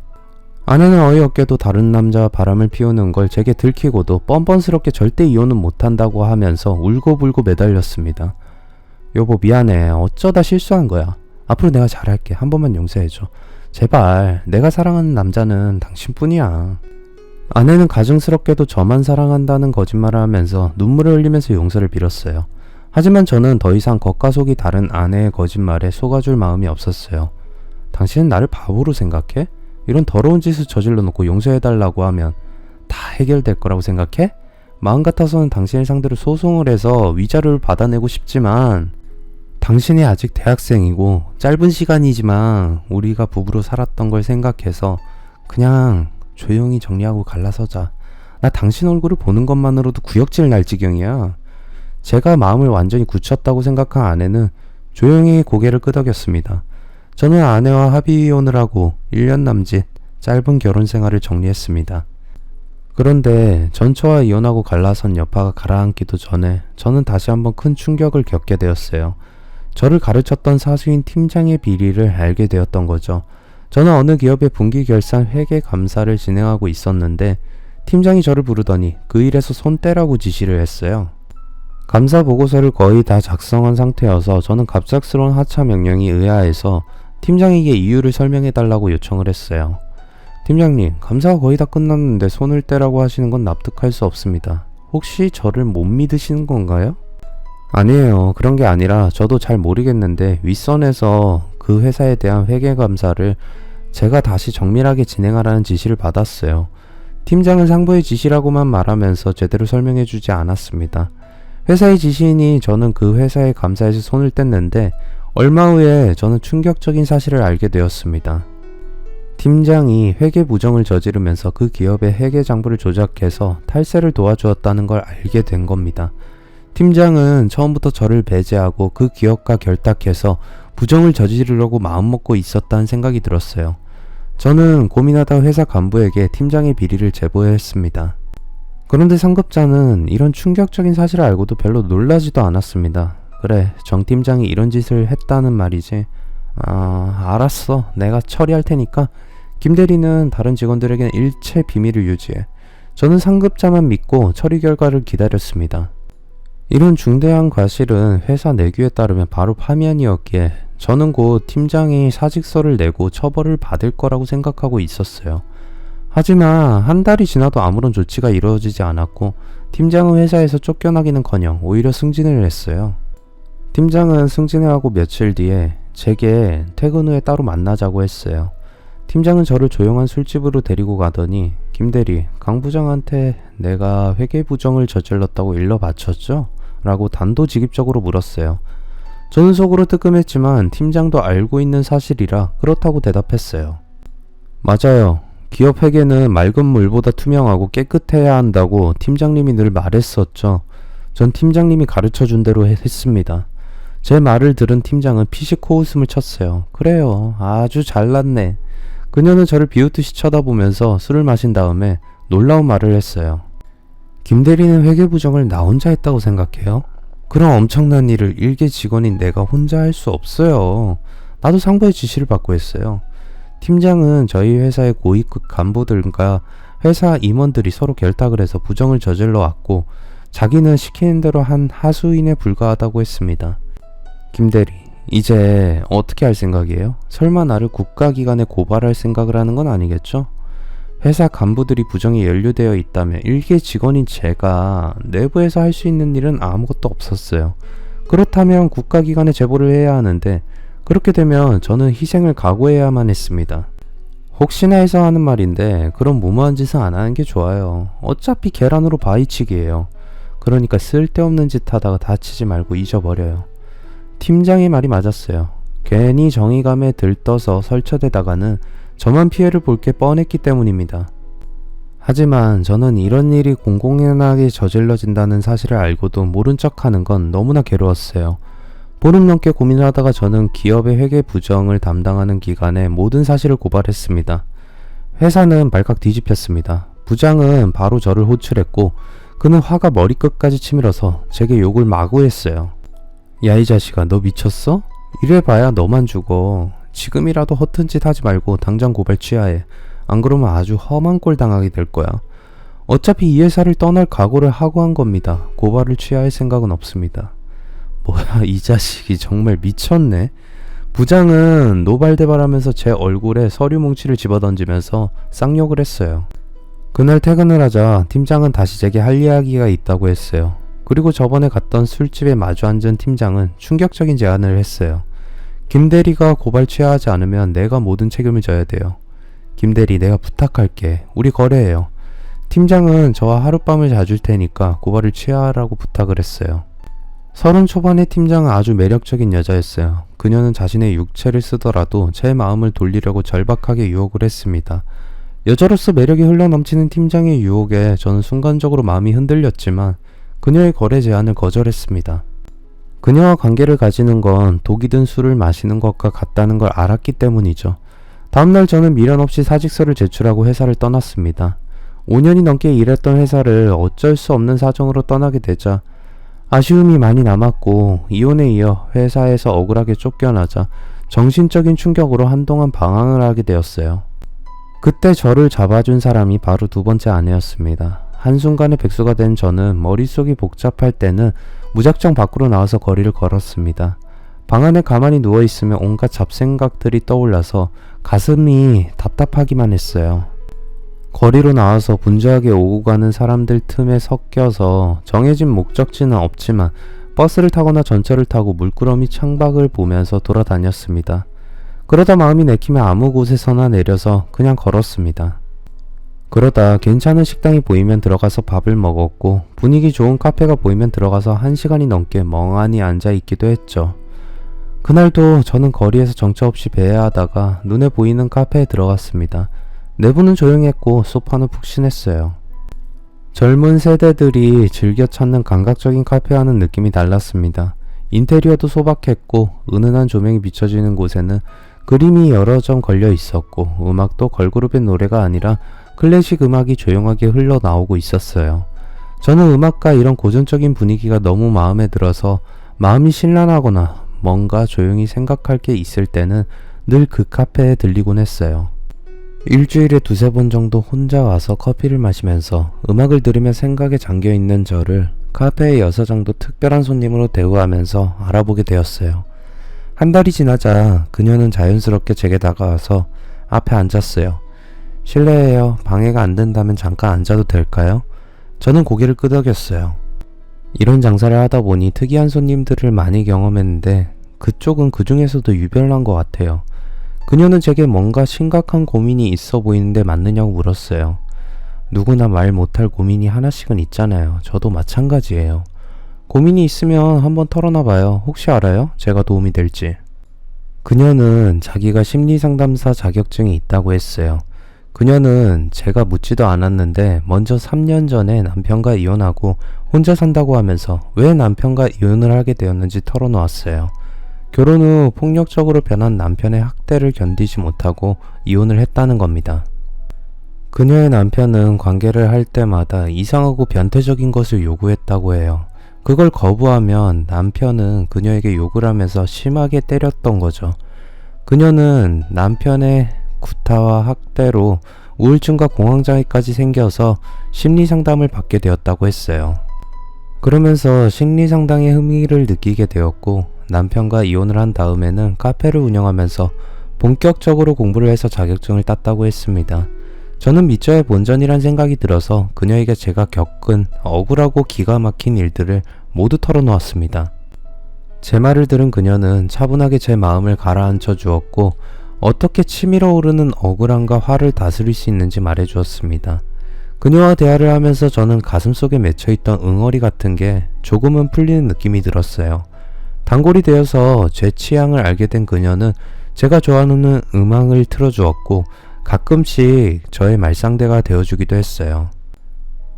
아내는 어이없게도 다른 남자와 바람을 피우는 걸 제게 들키고도 뻔뻔스럽게 절대 이혼은 못한다고 하면서 울고불고 매달렸습니다. 여보, 미안해. 어쩌다 실수한 거야. 앞으로 내가 잘할게. 한 번만 용서해줘. 제발. 내가 사랑하는 남자는 당신뿐이야. 아내는 가증스럽게도 저만 사랑한다는 거짓말을 하면서 눈물을 흘리면서 용서를 빌었어요. 하지만 저는 더 이상 겉과 속이 다른 아내의 거짓말에 속아줄 마음이 없었어요. 당신은 나를 바보로 생각해? 이런 더러운 짓을 저질러 놓고 용서해달라고 하면 다 해결될 거라고 생각해? 마음 같아서는 당신을 상대로 소송을 해서 위자료를 받아내고 싶지만 당신이 아직 대학생이고 짧은 시간이지만 우리가 부부로 살았던 걸 생각해서 그냥 조용히 정리하고 갈라서자. 나 당신 얼굴을 보는 것만으로도 구역질 날 지경이야. 제가 마음을 완전히 굳혔다고 생각한 아내는 조용히 고개를 끄덕였습니다. 저는 아내와 합의이혼을 하고 1년 남짓 짧은 결혼 생활을 정리했습니다. 그런데 전처와 이혼하고 갈라선 여파가 가라앉기도 전에 저는 다시 한번 큰 충격을 겪게 되었어요. 저를 가르쳤던 사수인 팀장의 비리를 알게 되었던 거죠. 저는 어느 기업의 분기 결산 회계 감사를 진행하고 있었는데 팀장이 저를 부르더니 그 일에서 손 떼라고 지시를 했어요. 감사 보고서를 거의 다 작성한 상태여서 저는 갑작스러운 하차 명령이 의아해서 팀장에게 이유를 설명해달라고 요청을 했어요. 팀장님, 감사가 거의 다 끝났는데 손을 떼라고 하시는 건 납득할 수 없습니다. 혹시 저를 못 믿으시는 건가요? 아니에요. 그런 게 아니라 저도 잘 모르겠는데 윗선에서 그 회사에 대한 회계 감사를 제가 다시 정밀하게 진행하라는 지시를 받았어요. 팀장은 상부의 지시라고만 말하면서 제대로 설명해주지 않았습니다. 회사의 지시이니 저는 그 회사의 감사에서 손을 뗐는데 얼마 후에 저는 충격적인 사실을 알게 되었습니다. 팀장이 회계 부정을 저지르면서 그 기업의 회계 장부를 조작해서 탈세를 도와주었다는 걸 알게 된 겁니다. 팀장은 처음부터 저를 배제하고 그 기업과 결탁해서 부정을 저지르려고 마음먹고 있었다는 생각이 들었어요. 저는 고민하다 회사 간부에게 팀장의 비리를 제보했습니다. 그런데 상급자는 이런 충격적인 사실을 알고도 별로 놀라지도 않았습니다. 그래, 정 팀장이 이런 짓을 했다는 말이지. 알았어. 내가 처리할 테니까 김 대리는 다른 직원들에게는 일체 비밀을 유지해. 저는 상급자만 믿고 처리 결과를 기다렸습니다. 이런 중대한 과실은 회사 내규에 따르면 바로 파면이었기에 저는 곧 팀장이 사직서를 내고 처벌을 받을 거라고 생각하고 있었어요. 하지만 한 달이 지나도 아무런 조치가 이루어지지 않았고 팀장은 회사에서 쫓겨나기는커녕 오히려 승진을 했어요. 팀장은 승진을 하고 며칠 뒤에 제게 퇴근 후에 따로 만나자고 했어요. 팀장은 저를 조용한 술집으로 데리고 가더니 김 대리, 강 부장한테 내가 회계 부정을 저질렀다고 일러 바쳤죠? 라고 단도직입적으로 물었어요. 저는 속으로 뜨끔했지만 팀장도 알고 있는 사실이라 그렇다고 대답했어요. 맞아요. 기업 회계는 맑은 물보다 투명하고 깨끗해야 한다고 팀장님이 늘 말했었죠. 전 팀장님이 가르쳐준 대로 했습니다. 제 말을 들은 팀장은 피식 코웃음을 쳤어요. 그래요. 아주 잘났네. 그녀는 저를 비웃듯이 쳐다보면서 술을 마신 다음에 놀라운 말을 했어요. 김 대리는 회계 부정을 나 혼자 했다고 생각해요? 그런 엄청난 일을 일개 직원인 내가 혼자 할 수 없어요. 나도 상부의 지시를 받고 했어요. 팀장은 저희 회사의 고위급 간부들과 회사 임원들이 서로 결탁을 해서 부정을 저질러 왔고 자기는 시키는 대로 한 하수인에 불과하다고 했습니다. 김 대리, 이제 어떻게 할 생각이에요? 설마 나를 국가기관에 고발할 생각을 하는 건 아니겠죠? 회사 간부들이 부정에 연루되어 있다면 일개 직원인 제가 내부에서 할 수 있는 일은 아무것도 없었어요. 그렇다면 국가기관에 제보를 해야 하는데 그렇게 되면 저는 희생을 각오해야만 했습니다. 혹시나 해서 하는 말인데 그런 무모한 짓은 안 하는 게 좋아요. 어차피 계란으로 바위치기예요. 그러니까 쓸데없는 짓 하다가 다치지 말고 잊어버려요. 팀장의 말이 맞았어요. 괜히 정의감에 들떠서 설쳐대다가는 저만 피해를 볼 게 뻔했기 때문입니다. 하지만 저는 이런 일이 공공연하게 저질러진다는 사실을 알고도 모른 척하는 건 너무나 괴로웠어요. 보름 넘게 고민을 하다가 저는 기업의 회계 부정을 담당하는 기관에 모든 사실을 고발했습니다. 회사는 발칵 뒤집혔습니다. 부장은 바로 저를 호출했고 그는 화가 머리끝까지 치밀어서 제게 욕을 마구 했어요. 야, 이 자식아, 너 미쳤어? 이래봐야 너만 죽어. 지금이라도 허튼 짓 하지 말고 당장 고발 취하해. 안 그러면 아주 험한 꼴 당하게 될 거야. 어차피 이 회사를 떠날 각오를 하고 한 겁니다. 고발을 취하할 생각은 없습니다. 뭐야, 이 자식이 정말 미쳤네. 부장은 노발대발하면서 제 얼굴에 서류 뭉치를 집어던지면서 쌍욕을 했어요. 그날 퇴근을 하자 팀장은 다시 제게 할 이야기가 있다고 했어요. 그리고 저번에 갔던 술집에 마주 앉은 팀장은 충격적인 제안을 했어요. 김 대리가 고발 취하하지 않으면 내가 모든 책임을 져야 돼요. 김 대리, 내가 부탁할게. 우리 거래해요. 팀장은 저와 하룻밤을 자줄 테니까 고발을 취하라고 부탁을 했어요. 30 초반의 팀장은 아주 매력적인 여자였어요. 그녀는 자신의 육체를 쓰더라도 제 마음을 돌리려고 절박하게 유혹을 했습니다. 여자로서 매력이 흘러넘치는 팀장의 유혹에 저는 순간적으로 마음이 흔들렸지만 그녀의 거래 제안을 거절했습니다. 그녀와 관계를 가지는 건 독이 든 술을 마시는 것과 같다는 걸 알았기 때문이죠. 다음날 저는 미련 없이 사직서를 제출하고 회사를 떠났습니다. 5년이 넘게 일했던 회사를 어쩔 수 없는 사정으로 떠나게 되자 아쉬움이 많이 남았고 이혼에 이어 회사에서 억울하게 쫓겨나자 정신적인 충격으로 한동안 방황을 하게 되었어요. 그때 저를 잡아준 사람이 바로 두 번째 아내였습니다. 한순간에 백수가 된 저는 머릿속이 복잡할 때는 무작정 밖으로 나와서 거리를 걸었습니다. 방 안에 가만히 누워있으면 온갖 잡생각들이 떠올라서 가슴이 답답하기만 했어요. 거리로 나와서 분주하게 오고 가는 사람들 틈에 섞여서 정해진 목적지는 없지만 버스를 타거나 전철을 타고 물끄러미 창밖을 보면서 돌아다녔습니다. 그러다 마음이 내키면 아무 곳에서나 내려서 그냥 걸었습니다. 그러다 괜찮은 식당이 보이면 들어가서 밥을 먹었고 분위기 좋은 카페가 보이면 들어가서 1시간이 넘게 멍하니 앉아있기도 했죠. 그날도 저는 거리에서 정처 없이 배회하다가 눈에 보이는 카페에 들어갔습니다. 내부는 조용했고 소파는 푹신했어요. 젊은 세대들이 즐겨 찾는 감각적인 카페와는 느낌이 달랐습니다. 인테리어도 소박했고 은은한 조명이 비춰지는 곳에는 그림이 여러 점 걸려 있었고 음악도 걸그룹의 노래가 아니라 클래식 음악이 조용하게 흘러나오고 있었어요. 저는 음악과 이런 고전적인 분위기가 너무 마음에 들어서 마음이 심란하거나 뭔가 조용히 생각할 게 있을 때는 늘 그 카페에 들리곤 했어요. 일주일에 두세 번 정도 혼자 와서 커피를 마시면서 음악을 들으며 생각에 잠겨있는 저를 카페의 여사장도 특별한 손님으로 대우하면서 알아보게 되었어요. 한 달이 지나자 그녀는 자연스럽게 제게 다가와서 앞에 앉았어요. 실례해요. 방해가 안 된다면 잠깐 앉아도 될까요? 저는 고개를 끄덕였어요. 이런 장사를 하다 보니 특이한 손님들을 많이 경험했는데 그쪽은 그 중에서도 유별난 것 같아요. 그녀는 제게 뭔가 심각한 고민이 있어 보이는데 맞느냐고 물었어요. 누구나 말 못할 고민이 하나씩은 있잖아요. 저도 마찬가지예요. 고민이 있으면 한번 털어놔봐요. 혹시 알아요? 제가 도움이 될지. 그녀는 자기가 심리상담사 자격증이 있다고 했어요. 그녀는 제가 묻지도 않았는데 먼저 3년 전에 남편과 이혼하고 혼자 산다고 하면서 왜 남편과 이혼을 하게 되었는지 털어놓았어요. 결혼 후 폭력적으로 변한 남편의 학대를 견디지 못하고 이혼을 했다는 겁니다. 그녀의 남편은 관계를 할 때마다 이상하고 변태적인 것을 요구했다고 해요. 그걸 거부하면 남편은 그녀에게 욕을 하면서 심하게 때렸던 거죠. 그녀는 남편의 구타와 학대로 우울증과 공황장애까지 생겨서 심리상담을 받게 되었다고 했어요. 그러면서 심리상담에 흥미를 느끼게 되었고 남편과 이혼을 한 다음에는 카페를 운영하면서 본격적으로 공부를 해서 자격증을 땄다고 했습니다. 저는 미처의 본전이란 생각이 들어서 그녀에게 제가 겪은 억울하고 기가 막힌 일들을 모두 털어놓았습니다. 제 말을 들은 그녀는 차분하게 제 마음을 가라앉혀 주었고 어떻게 치밀어 오르는 억울함과 화를 다스릴 수 있는지 말해주었습니다. 그녀와 대화를 하면서 저는 가슴속에 맺혀있던 응어리 같은 게 조금은 풀리는 느낌이 들었어요. 단골이 되어서 제 취향을 알게 된 그녀는 제가 좋아하는 음악을 틀어주었고 가끔씩 저의 말상대가 되어주기도 했어요.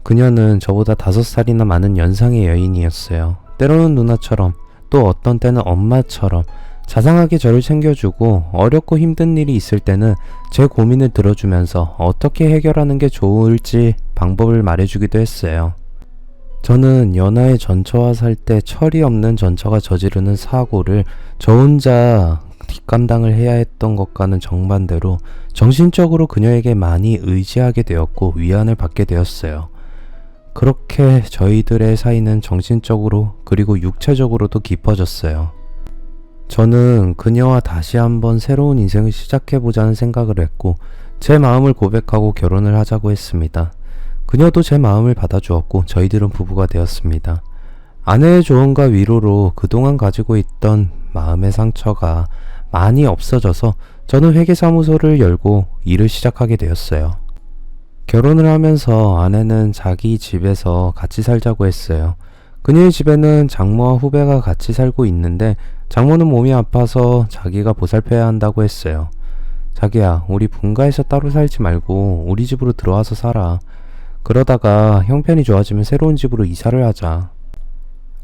그녀는 저보다 5살이나 많은 연상의 여인이었어요. 때로는 누나처럼 또 어떤 때는 엄마처럼 자상하게 저를 챙겨주고 어렵고 힘든 일이 있을 때는 제 고민을 들어주면서 어떻게 해결하는 게 좋을지 방법을 말해주기도 했어요. 저는 연하의 전처와 살 때 철이 없는 전처가 저지르는 사고를 저 혼자 뒷감당을 해야 했던 것과는 정반대로 정신적으로 그녀에게 많이 의지하게 되었고 위안을 받게 되었어요. 그렇게 저희들의 사이는 정신적으로 그리고 육체적으로도 깊어졌어요. 저는 그녀와 다시 한번 새로운 인생을 시작해보자는 생각을 했고 제 마음을 고백하고 결혼을 하자고 했습니다. 그녀도 제 마음을 받아주었고 저희들은 부부가 되었습니다. 아내의 조언과 위로로 그동안 가지고 있던 마음의 상처가 많이 없어져서 저는 회계사무소를 열고 일을 시작하게 되었어요. 결혼을 하면서 아내는 자기 집에서 같이 살자고 했어요. 그녀의 집에는 장모와 후배가 같이 살고 있는데 장모는 몸이 아파서 자기가 보살펴야 한다고 했어요. 자기야, 우리 분가해서 따로 살지 말고 우리 집으로 들어와서 살아. 그러다가 형편이 좋아지면 새로운 집으로 이사를 하자.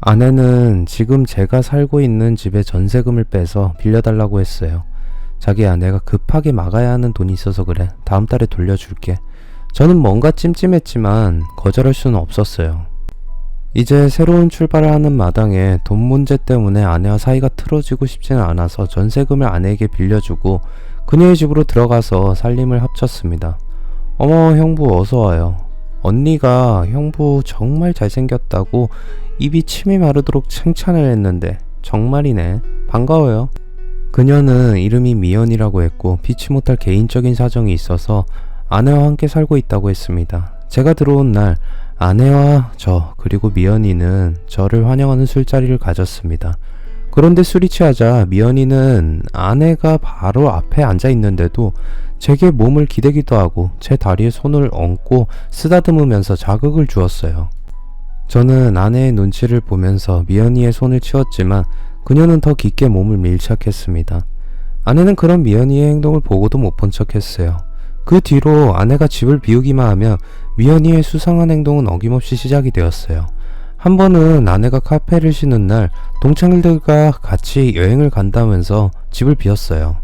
아내는 지금 제가 살고 있는 집에 전세금을 빼서 빌려달라고 했어요. 자기야, 내가 급하게 막아야 하는 돈이 있어서 그래. 다음 달에 돌려줄게. 저는 뭔가 찜찜했지만 거절할 수는 없었어요. 이제 새로운 출발을 하는 마당에 돈 문제 때문에 아내와 사이가 틀어지고 싶지는 않아서 전세금을 아내에게 빌려주고 그녀의 집으로 들어가서 살림을 합쳤습니다. 어머, 형부 어서와요. 언니가 형부 정말 잘생겼다고 입이 침이 마르도록 칭찬을 했는데 정말이네. 반가워요. 그녀는 이름이 미연이라고 했고 피치 못할 개인적인 사정이 있어서 아내와 함께 살고 있다고 했습니다. 제가 들어온 날 아내와 저 그리고 미연이는 저를 환영하는 술자리를 가졌습니다. 그런데 술이 취하자 미연이는 아내가 바로 앞에 앉아 있는데도 제게 몸을 기대기도 하고 제 다리에 손을 얹고 쓰다듬으면서 자극을 주었어요. 저는 아내의 눈치를 보면서 미연이의 손을 치웠지만 그녀는 더 깊게 몸을 밀착했습니다. 아내는 그런 미연이의 행동을 보고도 못 본 척했어요. 그 뒤로 아내가 집을 비우기만 하면 미연이의 수상한 행동은 어김없이 시작이 되었어요. 한 번은 아내가 카페를 쉬는 날 동창들과 같이 여행을 간다면서 집을 비웠어요.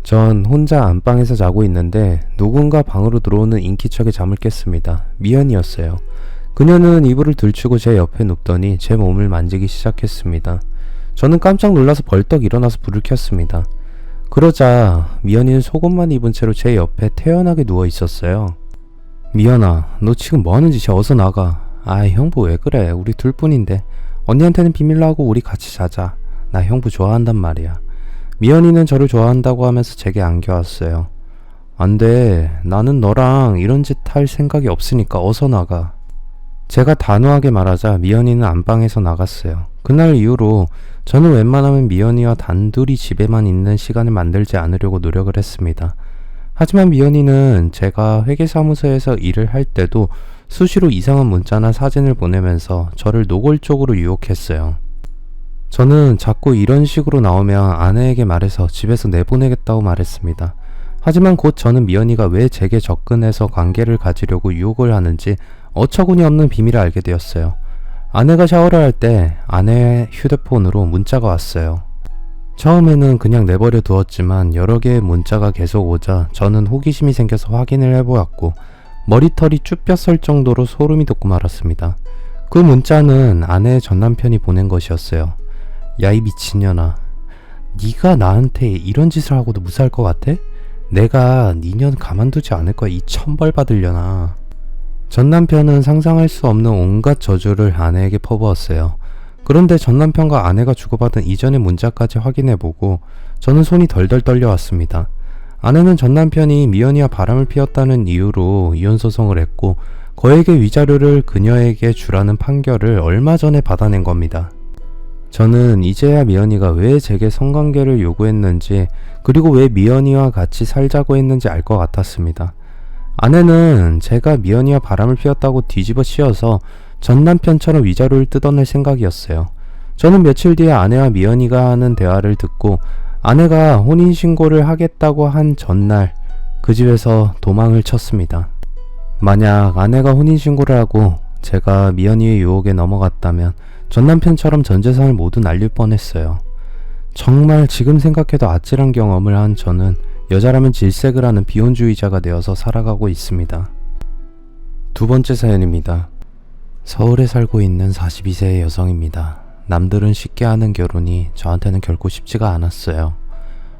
전 혼자 안방에서 자고 있는데 누군가 방으로 들어오는 인기척에 잠을 깼습니다. 미연이었어요. 그녀는 이불을 들추고 제 옆에 눕더니 제 몸을 만지기 시작했습니다. 저는 깜짝 놀라서 벌떡 일어나서 불을 켰습니다. 그러자 미연이는 속옷만 입은 채로 제 옆에 태연하게 누워 있었어요. 미연아, 너 지금 뭐하는 짓이야? 어서 나가. 아이, 형부 왜 그래? 우리 둘뿐인데. 언니한테는 비밀로 하고 우리 같이 자자. 나 형부 좋아한단 말이야. 미연이는 저를 좋아한다고 하면서 제게 안겨왔어요. 안 돼. 나는 너랑 이런 짓 할 생각이 없으니까 어서 나가. 제가 단호하게 말하자 미연이는 안방에서 나갔어요. 그날 이후로 저는 웬만하면 미연이와 단둘이 집에만 있는 시간을 만들지 않으려고 노력을 했습니다. 하지만 미연이는 제가 회계사무소에서 일을 할 때도 수시로 이상한 문자나 사진을 보내면서 저를 노골적으로 유혹했어요. 저는 자꾸 이런 식으로 나오면 아내에게 말해서 집에서 내보내겠다고 말했습니다. 하지만 곧 저는 미연이가 왜 제게 접근해서 관계를 가지려고 유혹을 하는지 어처구니 없는 비밀을 알게 되었어요. 아내가 샤워를 할 때 아내의 휴대폰으로 문자가 왔어요. 처음에는 그냥 내버려 두었지만 여러 개의 문자가 계속 오자 저는 호기심이 생겨서 확인을 해보았고 머리털이 쭈뼛 정도로 소름이 돋고 말았습니다. 그 문자는 아내의 전남편이 보낸 것이었어요. 야, 이 미친년아. 네가 나한테 이런 짓을 하고도 무사할 것 같아? 내가 니년 가만두지 않을 거야. 이 천벌 받으려나. 전남편은 상상할 수 없는 온갖 저주를 아내에게 퍼부었어요. 그런데 전남편과 아내가 주고받은 이전의 문자까지 확인해보고 저는 손이 덜덜 떨려왔습니다. 아내는 전남편이 미연이와 바람을 피웠다는 이유로 이혼소송을 했고 거액의 위자료를 그녀에게 주라는 판결을 얼마 전에 받아낸 겁니다. 저는 이제야 미연이가 왜 제게 성관계를 요구했는지 그리고 왜 미연이와 같이 살자고 했는지 알 것 같았습니다. 아내는 제가 미연이와 바람을 피웠다고 뒤집어 씌워서 전 남편처럼 위자료를 뜯어낼 생각이었어요. 저는 며칠 뒤에 아내와 미연이가 하는 대화를 듣고 아내가 혼인신고를 하겠다고 한 전날 그 집에서 도망을 쳤습니다. 만약 아내가 혼인신고를 하고 제가 미연이의 유혹에 넘어갔다면 전 남편처럼 전 재산을 모두 날릴 뻔했어요. 정말 지금 생각해도 아찔한 경험을 한 저는 여자라면 질색을 하는 비혼주의자가 되어서 살아가고 있습니다. 두 번째 사연입니다. 서울에 살고 있는 42세의 여성입니다. 남들은 쉽게 하는 결혼이 저한테는 결코 쉽지가 않았어요.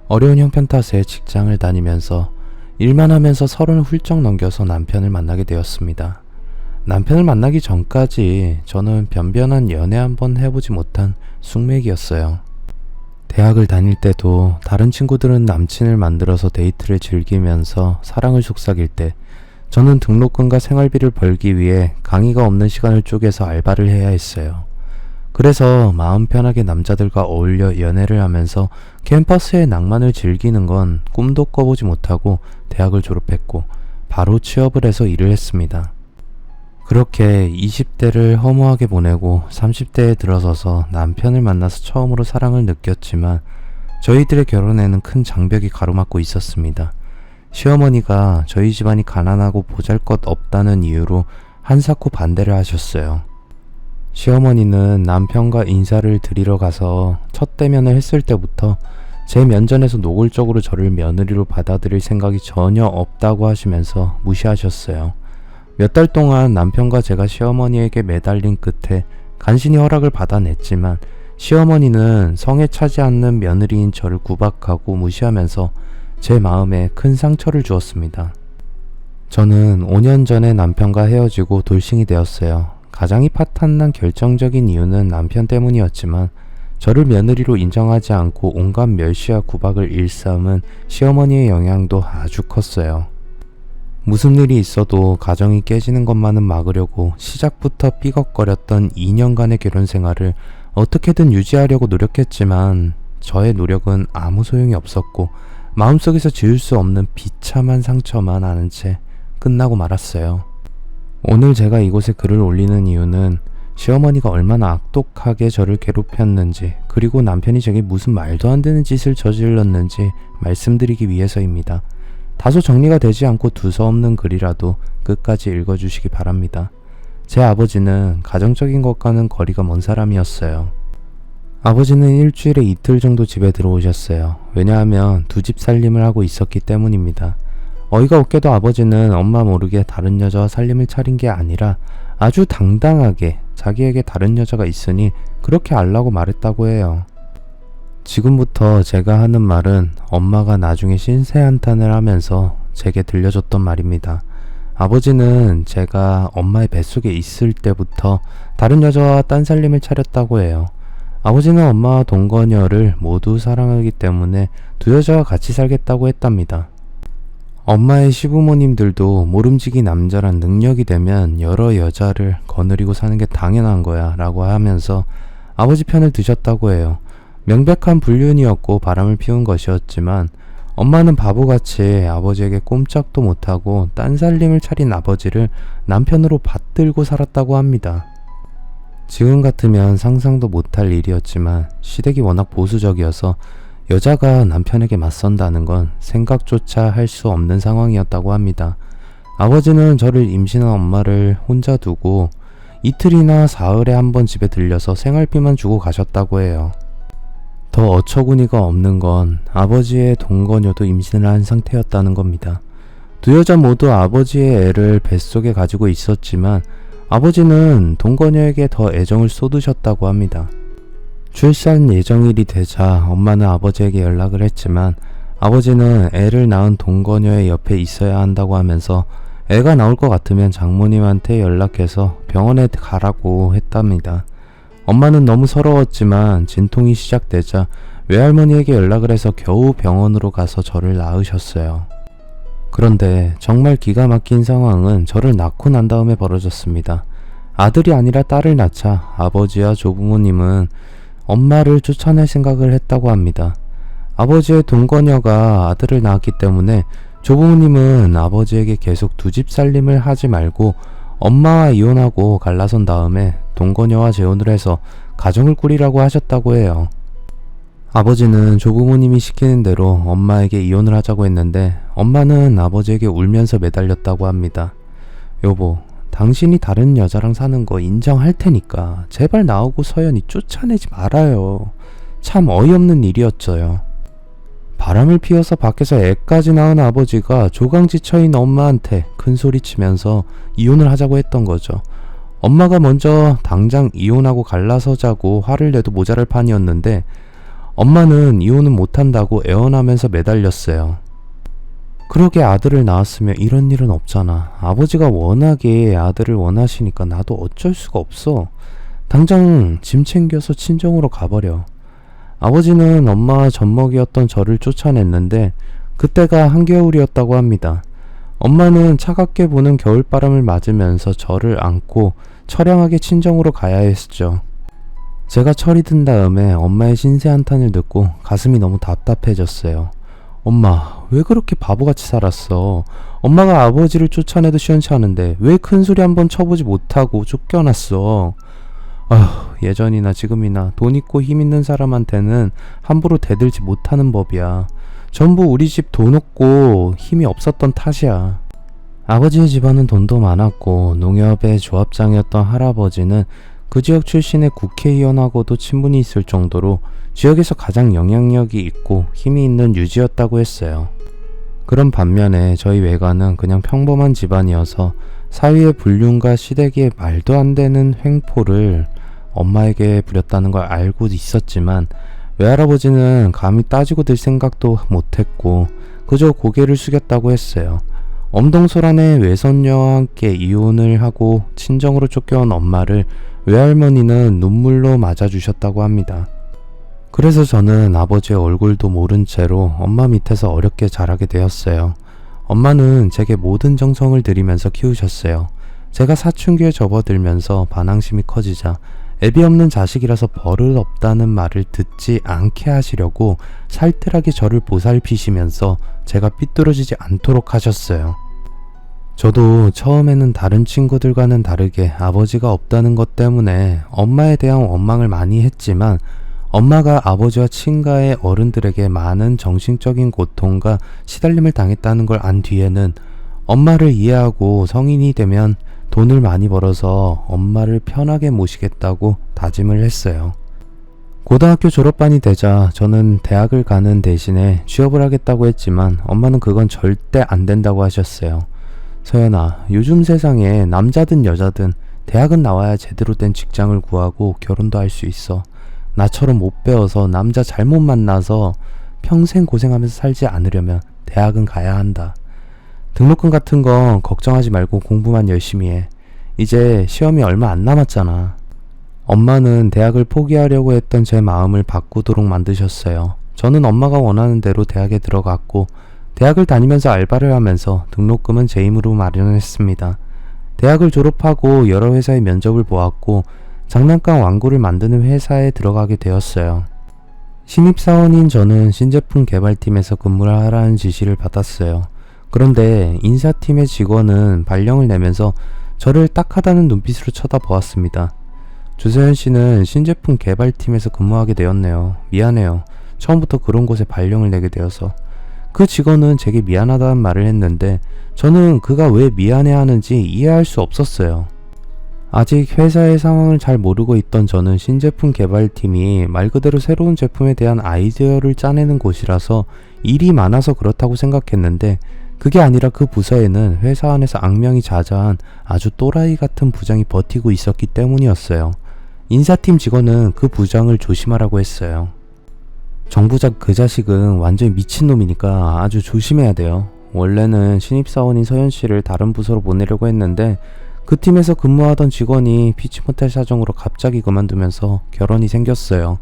어려운 형편 탓에 직장을 다니면서 일만 하면서 30을 훌쩍 넘겨서 남편을 만나게 되었습니다. 남편을 만나기 전까지 저는 변변한 연애 한번 해보지 못한 숙맥이었어요. 대학을 다닐 때도 다른 친구들은 남친을 만들어서 데이트를 즐기면서 사랑을 속삭일 때 저는 등록금과 생활비를 벌기 위해 강의가 없는 시간을 쪼개서 알바를 해야 했어요. 그래서 마음 편하게 남자들과 어울려 연애를 하면서 캠퍼스의 낭만을 즐기는 건 꿈도 꿔보지 못하고 대학을 졸업했고 바로 취업을 해서 일을 했습니다. 그렇게 20대를 허무하게 보내고 30대에 들어서서 남편을 만나서 처음으로 사랑을 느꼈지만 저희들의 결혼에는 큰 장벽이 가로막고 있었습니다. 시어머니가 저희 집안이 가난하고 보잘것없다는 이유로 한사코 반대를 하셨어요. 시어머니는 남편과 인사를 드리러 가서 첫 대면을 했을 때부터 제 면전에서 노골적으로 저를 며느리로 받아들일 생각이 전혀 없다고 하시면서 무시하셨어요. 몇 달 동안 남편과 제가 시어머니에게 매달린 끝에 간신히 허락을 받아냈지만 시어머니는 성에 차지 않는 며느리인 저를 구박하고 무시하면서 제 마음에 큰 상처를 주었습니다. 저는 5년 전에 남편과 헤어지고 돌싱이 되었어요. 가장이 파탄난 결정적인 이유는 남편 때문이었지만 저를 며느리로 인정하지 않고 온갖 멸시와 구박을 일삼은 시어머니의 영향도 아주 컸어요. 무슨 일이 있어도 가정이 깨지는 것만은 막으려고 시작부터 삐걱거렸던 2년간의 결혼 생활을 어떻게든 유지하려고 노력했지만 저의 노력은 아무 소용이 없었고 마음속에서 지울 수 없는 비참한 상처만 아는 채 끝나고 말았어요. 오늘 제가 이곳에 글을 올리는 이유는 시어머니가 얼마나 악독하게 저를 괴롭혔는지, 그리고 남편이 제게 무슨 말도 안 되는 짓을 저질렀는지 말씀드리기 위해서입니다. 다소 정리가 되지 않고 두서없는 글이라도 끝까지 읽어주시기 바랍니다. 제 아버지는 가정적인 것과는 거리가 먼 사람이었어요. 아버지는 일주일에 이틀 정도 집에 들어오셨어요. 왜냐하면 두 집 살림을 하고 있었기 때문입니다. 어이가 없게도 아버지는 엄마 모르게 다른 여자와 살림을 차린 게 아니라 아주 당당하게 자기에게 다른 여자가 있으니 그렇게 알라고 말했다고 해요. 지금부터 제가 하는 말은 엄마가 나중에 신세한탄을 하면서 제게 들려줬던 말입니다. 아버지는 제가 엄마의 뱃속에 있을 때부터 다른 여자와 딴 살림을 차렸다고 해요. 아버지는 엄마와 동거녀를 모두 사랑하기 때문에 두 여자와 같이 살겠다고 했답니다. 엄마의 시부모님들도 모름지기 남자란 능력이 되면 여러 여자를 거느리고 사는 게 당연한 거야 라고 하면서 아버지 편을 드셨다고 해요. 명백한 불륜이었고 바람을 피운 것이었지만 엄마는 바보같이 아버지에게 꼼짝도 못하고 딴 살림을 차린 아버지를 남편으로 받들고 살았다고 합니다. 지금 같으면 상상도 못할 일이었지만 시댁이 워낙 보수적이어서 여자가 남편에게 맞선다는 건 생각조차 할 수 없는 상황이었다고 합니다. 아버지는 저를 임신한 엄마를 혼자 두고 이틀이나 사흘에 한 번 집에 들려서 생활비만 주고 가셨다고 해요. 더 어처구니가 없는 건 아버지의 동거녀도 임신을 한 상태였다는 겁니다. 두 여자 모두 아버지의 애를 뱃속에 가지고 있었지만 아버지는 동거녀에게 더 애정을 쏟으셨다고 합니다. 출산 예정일이 되자 엄마는 아버지에게 연락을 했지만 아버지는 애를 낳은 동거녀의 옆에 있어야 한다고 하면서 애가 나올 것 같으면 장모님한테 연락해서 병원에 가라고 했답니다. 엄마는 너무 서러웠지만 진통이 시작되자 외할머니에게 연락을 해서 겨우 병원으로 가서 저를 낳으셨어요. 그런데 정말 기가 막힌 상황은 저를 낳고 난 다음에 벌어졌습니다. 아들이 아니라 딸을 낳자 아버지와 조부모님은 엄마를 쫓아낼 생각을 했다고 합니다. 아버지의 동거녀가 아들을 낳았기 때문에 조부모님은 아버지에게 계속 두 집 살림을 하지 말고 엄마와 이혼하고 갈라선 다음에 동거녀와 재혼을 해서 가정을 꾸리라고 하셨다고 해요. 아버지는 조부모님이 시키는 대로 엄마에게 이혼을 하자고 했는데 엄마는 아버지에게 울면서 매달렸다고 합니다. 여보, 당신이 다른 여자랑 사는 거 인정할 테니까 제발 나오고 서연이 쫓아내지 말아요. 참 어이없는 일이었어요. 바람을 피워서 밖에서 애까지 낳은 아버지가 조강지처인 엄마한테 큰 소리 치면서 이혼을 하자고 했던 거죠. 엄마가 먼저 당장 이혼하고 갈라서자고 화를 내도 모자랄 판이었는데 엄마는 이혼은 못한다고 애원하면서 매달렸어요. 그러게 아들을 낳았으면 이런 일은 없잖아. 아버지가 워낙에 아들을 원하시니까 나도 어쩔 수가 없어. 당장 짐 챙겨서 친정으로 가버려. 아버지는 엄마와 젖먹이었던 저를 쫓아냈는데 그때가 한겨울이었다고 합니다. 엄마는 차갑게 부는 겨울바람을 맞으면서 저를 안고 처량하게 친정으로 가야 했죠. 제가 철이 든 다음에 엄마의 신세한탄을 듣고 가슴이 너무 답답해졌어요. 엄마, 왜 그렇게 바보같이 살았어? 엄마가 아버지를 쫓아내도 시원치 않은데 왜 큰소리 한번 쳐보지 못하고 쫓겨났어? 아휴, 예전이나 지금이나 돈 있고 힘 있는 사람한테는 함부로 대들지 못하는 법이야. 전부 우리 집 돈 없고 힘이 없었던 탓이야. 아버지의 집안은 돈도 많았고 농협의 조합장이었던 할아버지는 그 지역 출신의 국회의원하고도 친분이 있을 정도로 지역에서 가장 영향력이 있고 힘이 있는 유지였다고 했어요. 그런 반면에 저희 외가는 그냥 평범한 집안이어서 사위의 불륜과 시댁의 말도 안 되는 횡포를 엄마에게 부렸다는 걸 알고 있었지만 외할아버지는 감히 따지고 들 생각도 못했고 그저 고개를 숙였다고 했어요. 엄동소란의 외손녀와 함께 이혼을 하고 친정으로 쫓겨온 엄마를 외할머니는 눈물로 맞아주셨다고 합니다. 그래서 저는 아버지의 얼굴도 모른 채로 엄마 밑에서 어렵게 자라게 되었어요. 엄마는 제게 모든 정성을 들이면서 키우셨어요. 제가 사춘기에 접어들면서 반항심이 커지자 애비 없는 자식이라서 버릇 없다는 말을 듣지 않게 하시려고 살뜰하게 저를 보살피시면서 제가 삐뚤어지지 않도록 하셨어요. 저도 처음에는 다른 친구들과는 다르게 아버지가 없다는 것 때문에 엄마에 대한 원망을 많이 했지만 엄마가 아버지와 친가의 어른들에게 많은 정신적인 고통과 시달림을 당했다는 걸 안 뒤에는 엄마를 이해하고 성인이 되면 돈을 많이 벌어서 엄마를 편하게 모시겠다고 다짐을 했어요. 고등학교 졸업반이 되자 저는 대학을 가는 대신에 취업을 하겠다고 했지만 엄마는 그건 절대 안 된다고 하셨어요. 서연아, 요즘 세상에 남자든 여자든 대학은 나와야 제대로 된 직장을 구하고 결혼도 할 수 있어. 나처럼 못 배워서 남자 잘못 만나서 평생 고생하면서 살지 않으려면 대학은 가야 한다. 등록금 같은 건 걱정하지 말고 공부만 열심히 해. 이제 시험이 얼마 안 남았잖아. 엄마는 대학을 포기하려고 했던 제 마음을 바꾸도록 만드셨어요. 저는 엄마가 원하는 대로 대학에 들어갔고 대학을 다니면서 알바를 하면서 등록금은 제 힘으로 마련했습니다. 대학을 졸업하고 여러 회사의 면접을 보았고 장난감 왕구를 만드는 회사에 들어가게 되었어요. 신입사원인 저는 신제품 개발팀에서 근무를 하라는 지시를 받았어요. 그런데 인사팀의 직원은 발령을 내면서 저를 딱하다는 눈빛으로 쳐다보았습니다. 주서연 씨는 신제품 개발팀에서 근무하게 되었네요. 미안해요. 처음부터 그런 곳에 발령을 내게 되어서. 그 직원은 제게 미안하다는 말을 했는데 저는 그가 왜 미안해하는지 이해할 수 없었어요. 아직 회사의 상황을 잘 모르고 있던 저는 신제품 개발팀이 말 그대로 새로운 제품에 대한 아이디어를 짜내는 곳이라서 일이 많아서 그렇다고 생각했는데 그게 아니라 그 부서에는 회사 안에서 악명이 자자한 아주 또라이 같은 부장이 버티고 있었기 때문이었어요. 인사팀 직원은 그 부장을 조심하라고 했어요. 정 부장 그 자식은 완전히 미친놈이니까 아주 조심해야 돼요. 원래는 신입사원인 서연 씨를 다른 부서로 보내려고 했는데 그 팀에서 근무하던 직원이 피치 못할 사정으로 갑자기 그만두면서 결혼이 생겼어요.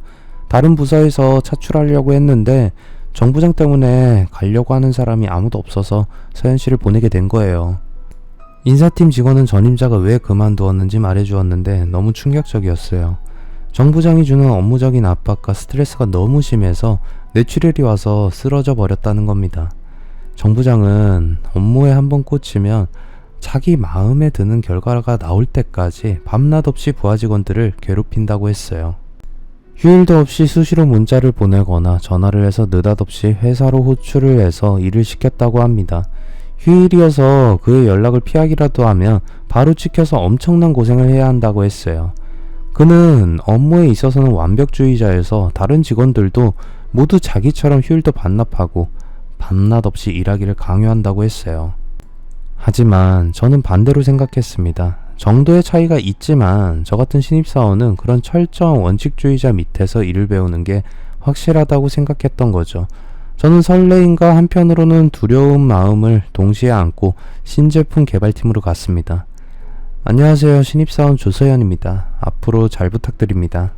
다른 부서에서 차출하려고 했는데 정 부장 때문에 가려고 하는 사람이 아무도 없어서 서연 씨를 보내게 된 거예요. 인사팀 직원은 전임자가 왜 그만두었는지 말해주었는데 너무 충격적이었어요. 정 부장이 주는 업무적인 압박과 스트레스가 너무 심해서 뇌출혈이 와서 쓰러져 버렸다는 겁니다. 정 부장은 업무에 한번 꽂히면 자기 마음에 드는 결과가 나올 때까지 밤낮 없이 부하 직원들을 괴롭힌다고 했어요. 휴일도 없이 수시로 문자를 보내거나 전화를 해서 느닷없이 회사로 호출을 해서 일을 시켰다고 합니다. 휴일이어서 그의 연락을 피하기라도 하면 바로 찍혀서 엄청난 고생을 해야 한다고 했어요. 그는 업무에 있어서는 완벽주의자여서 다른 직원들도 모두 자기처럼 휴일도 반납하고 밤낮 없이 일하기를 강요한다고 했어요. 하지만 저는 반대로 생각했습니다. 정도의 차이가 있지만 저 같은 신입사원은 그런 철저한 원칙주의자 밑에서 일을 배우는 게 확실하다고 생각했던 거죠. 저는 설레임과 한편으로는 두려운 마음을 동시에 안고 신제품 개발팀으로 갔습니다. 안녕하세요. 신입사원 조서연입니다. 앞으로 잘 부탁드립니다.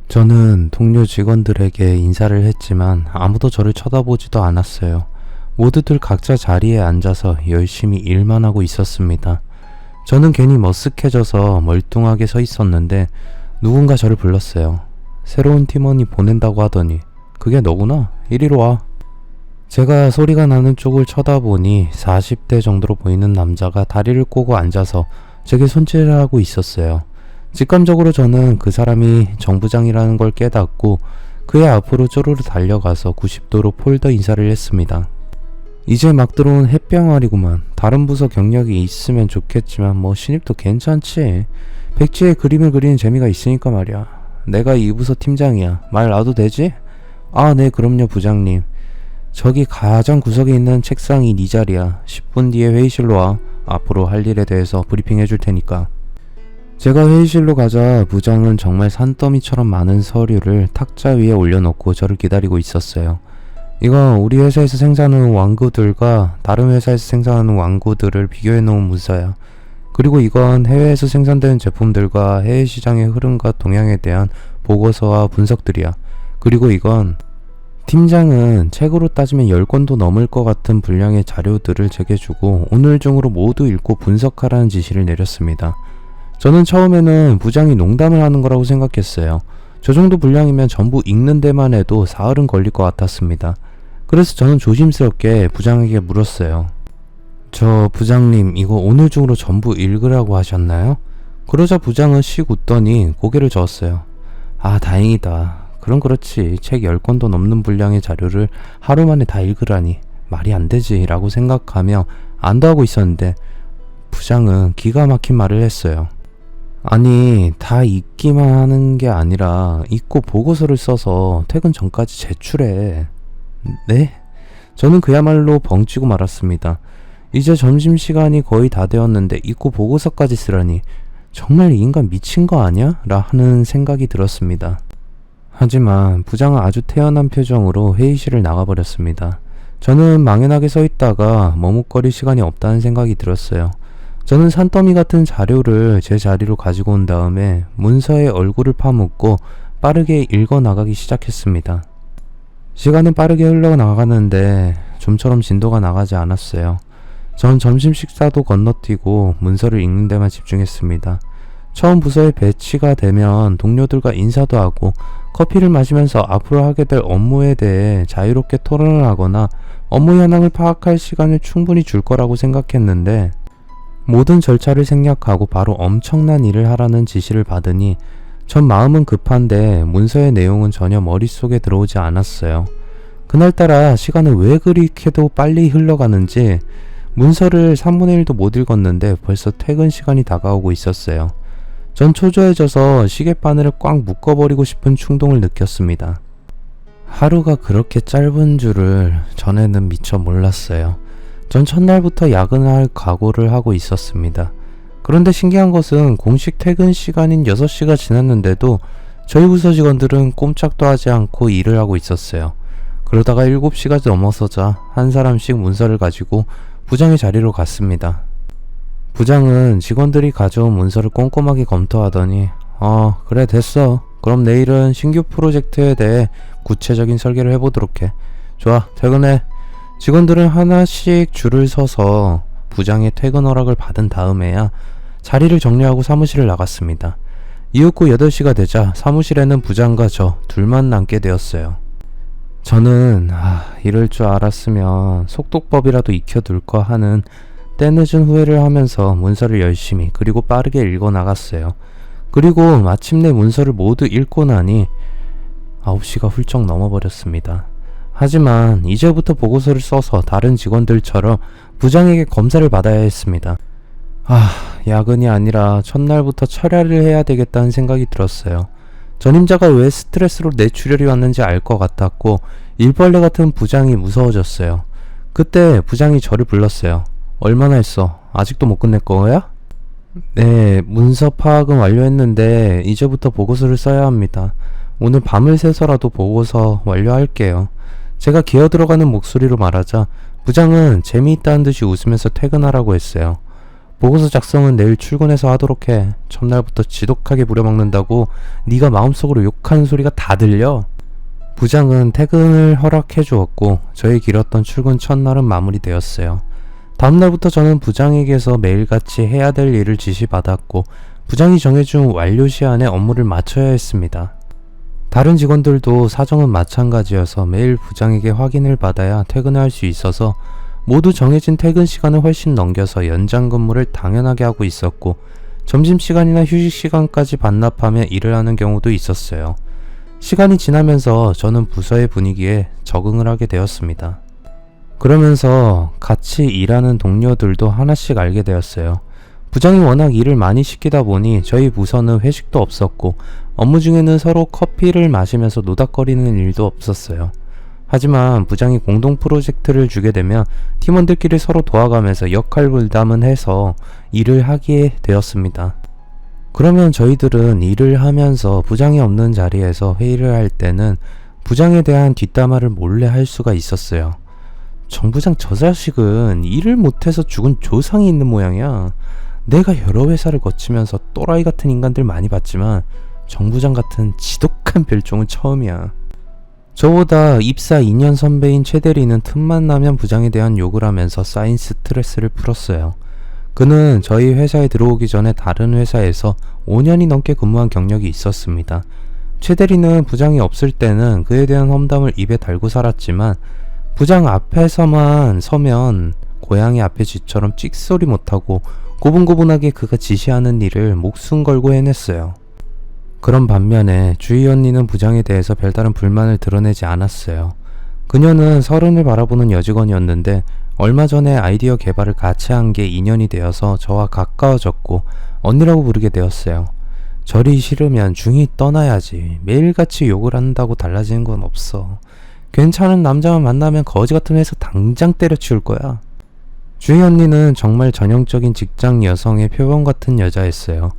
저는 동료 직원들에게 인사를 했지만 아무도 저를 쳐다보지도 않았어요. 모두들 각자 자리에 앉아서 열심히 일만 하고 있었습니다. 저는 괜히 머쓱해져서 멀뚱하게 서 있었는데 누군가 저를 불렀어요. 새로운 팀원이 보낸다고 하더니 그게 너구나? 이리로 와. 제가 소리가 나는 쪽을 쳐다보니 40대 정도로 보이는 남자가 다리를 꼬고 앉아서 제게 손질을 하고 있었어요. 직감적으로 저는 그 사람이 정 부장이라는 걸 깨닫고 그의 앞으로 쪼르르 달려가서 90도로 폴더 인사를 했습니다. 이제 막 들어온 햇병아리구만. 다른 부서 경력이 있으면 좋겠지만 뭐 신입도 괜찮지. 백지에 그림을 그리는 재미가 있으니까 말이야. 내가 이 부서 팀장이야. 말 놔도 되지? 아, 네, 그럼요, 부장님. 저기 가장 구석에 있는 책상이 네 자리야. 10분 뒤에 회의실로 와. 앞으로 할 일에 대해서 브리핑 해줄 테니까. 제가 회의실로 가자 부장은 정말 산더미처럼 많은 서류를 탁자 위에 올려놓고 저를 기다리고 있었어요. 이건 우리 회사에서 생산하는 완구들과 다른 회사에서 생산하는 완구들을 비교해놓은 문서야. 그리고 이건 해외에서 생산되는 제품들과 해외 시장의 흐름과 동향에 대한 보고서와 분석들이야. 그리고 이건 팀장은 책으로 따지면 10권도 넘을 것 같은 분량의 자료들을 제게 주고 오늘 중으로 모두 읽고 분석하라는 지시를 내렸습니다. 저는 처음에는 부장이 농담을 하는 거라고 생각했어요. 저 정도 분량이면 전부 읽는 데만 해도 사흘은 걸릴 것 같았습니다. 그래서 저는 조심스럽게 부장에게 물었어요. 저 부장님, 이거 오늘 중으로 전부 읽으라고 하셨나요? 그러자 부장은 씩 웃더니 고개를 저었어요. 아, 다행이다. 그럼 그렇지. 책 10권도 넘는 분량의 자료를 하루 만에 다 읽으라니 말이 안 되지 라고 생각하며 안도하고 있었는데 부장은 기가 막힌 말을 했어요. 아니, 다 읽기만 하는 게 아니라 읽고 보고서를 써서 퇴근 전까지 제출해. 네? 저는 그야말로 벙찌고 말았습니다. 이제 점심시간이 거의 다 되었는데 읽고 보고서까지 쓰라니 정말 이 인간 미친 거 아니야? 라 하는 생각이 들었습니다. 하지만 부장은 아주 태연한 표정으로 회의실을 나가버렸습니다. 저는 망연하게 서 있다가 머뭇거릴 시간이 없다는 생각이 들었어요. 저는 산더미 같은 자료를 제 자리로 가지고 온 다음에 문서에 얼굴을 파묻고 빠르게 읽어 나가기 시작했습니다. 시간은 빠르게 흘러나가는데 좀처럼 진도가 나가지 않았어요. 전 점심 식사도 건너뛰고 문서를 읽는 데만 집중했습니다. 처음 부서에 배치가 되면 동료들과 인사도 하고 커피를 마시면서 앞으로 하게 될 업무에 대해 자유롭게 토론을 하거나 업무 현황을 파악할 시간을 충분히 줄 거라고 생각했는데 모든 절차를 생략하고 바로 엄청난 일을 하라는 지시를 받으니 전 마음은 급한데 문서의 내용은 전혀 머릿속에 들어오지 않았어요. 그날따라 시간은 왜 그리게도 빨리 흘러가는지 문서를 3분의 1도 못 읽었는데 벌써 퇴근 시간이 다가오고 있었어요. 전 초조해져서 시계바늘을 꽉 묶어버리고 싶은 충동을 느꼈습니다. 하루가 그렇게 짧은 줄을 전에는 미처 몰랐어요. 전 첫날부터 야근할 각오를 하고 있었습니다. 그런데 신기한 것은 공식 퇴근 시간인 6시가 지났는데도 저희 부서 직원들은 꼼짝도 하지 않고 일을 하고 있었어요. 그러다가 7시가 넘어서자 한 사람씩 문서를 가지고 부장의 자리로 갔습니다. 부장은 직원들이 가져온 문서를 꼼꼼하게 검토하더니 그래 됐어. 그럼 내일은 신규 프로젝트에 대해 구체적인 설계를 해보도록 해. 좋아, 퇴근해. 직원들은 하나씩 줄을 서서 부장의 퇴근 허락을 받은 다음에야 자리를 정리하고 사무실을 나갔습니다. 이윽고 8시가 되자 사무실에는 부장과 저 둘만 남게 되었어요. 저는 이럴 줄 알았으면 속독법이라도 익혀둘까 하는 때늦은 후회를 하면서 문서를 열심히 그리고 빠르게 읽어 나갔어요. 그리고 마침내 문서를 모두 읽고 나니 9시가 훌쩍 넘어버렸습니다. 하지만 이제부터 보고서를 써서 다른 직원들처럼 부장에게 검사를 받아야 했습니다. 야근이 아니라 첫날부터 철야를 해야 되겠다는 생각이 들었어요. 전임자가 왜 스트레스로 뇌출혈이 왔는지 알 것 같았고 일벌레 같은 부장이 무서워졌어요. 그때 부장이 저를 불렀어요. 얼마나 했어? 아직도 못 끝낼 거야? 네, 문서 파악은 완료했는데 이제부터 보고서를 써야 합니다. 오늘 밤을 새서라도 보고서 완료할게요. 제가 기어들어가는 목소리로 말하자 부장은 재미있다는 듯이 웃으면서 퇴근하라고 했어요. 보고서 작성은 내일 출근해서 하도록 해. 첫날부터 지독하게 부려먹는다고 네가 마음속으로 욕하는 소리가 다 들려. 부장은 퇴근을 허락해 주었고 저희 길었던 출근 첫날은 마무리되었어요. 다음날부터 저는 부장에게서 매일같이 해야 될 일을 지시받았고 부장이 정해준 완료 시한에 업무를 마쳐야 했습니다. 다른 직원들도 사정은 마찬가지여서 매일 부장에게 확인을 받아야 퇴근을 할 수 있어서 모두 정해진 퇴근 시간을 훨씬 넘겨서 연장 근무를 당연하게 하고 있었고 점심시간이나 휴식시간까지 반납하며 일을 하는 경우도 있었어요. 시간이 지나면서 저는 부서의 분위기에 적응을 하게 되었습니다. 그러면서 같이 일하는 동료들도 하나씩 알게 되었어요. 부장이 워낙 일을 많이 시키다 보니 저희 부서는 회식도 없었고 업무 중에는 서로 커피를 마시면서 노닥거리는 일도 없었어요. 하지만 부장이 공동 프로젝트를 주게 되면 팀원들끼리 서로 도와가면서 역할 분담은 해서 일을 하게 되었습니다. 그러면 저희들은 일을 하면서 부장이 없는 자리에서 회의를 할 때는 부장에 대한 뒷담화를 몰래 할 수가 있었어요. 정 부장 저 자식은 일을 못해서 죽은 조상이 있는 모양이야. 내가 여러 회사를 거치면서 또라이 같은 인간들 많이 봤지만 정 부장 같은 지독한 별종은 처음이야. 저보다 입사 2년 선배인 최 대리는 틈만 나면 부장에 대한 욕을 하면서 쌓인 스트레스를 풀었어요. 그는 저희 회사에 들어오기 전에 다른 회사에서 5년이 넘게 근무한 경력이 있었습니다. 최 대리는 부장이 없을 때는 그에 대한 험담을 입에 달고 살았지만 부장 앞에서만 서면 고양이 앞에 쥐처럼 찍소리 못하고 고분고분하게 그가 지시하는 일을 목숨 걸고 해냈어요. 그런 반면에 주희 언니는 부장에 대해서 별다른 불만을 드러내지 않았어요. 그녀는 30을 바라보는 여직원이었는데 얼마 전에 아이디어 개발을 같이 한 게 인연이 되어서 저와 가까워졌고 언니라고 부르게 되었어요. 저리 싫으면 중이 떠나야지. 매일같이 욕을 한다고 달라지는 건 없어. 괜찮은 남자만 만나면 거지 같은 회사 당장 때려치울 거야. 주희 언니는 정말 전형적인 직장 여성의 표본 같은 여자였어요.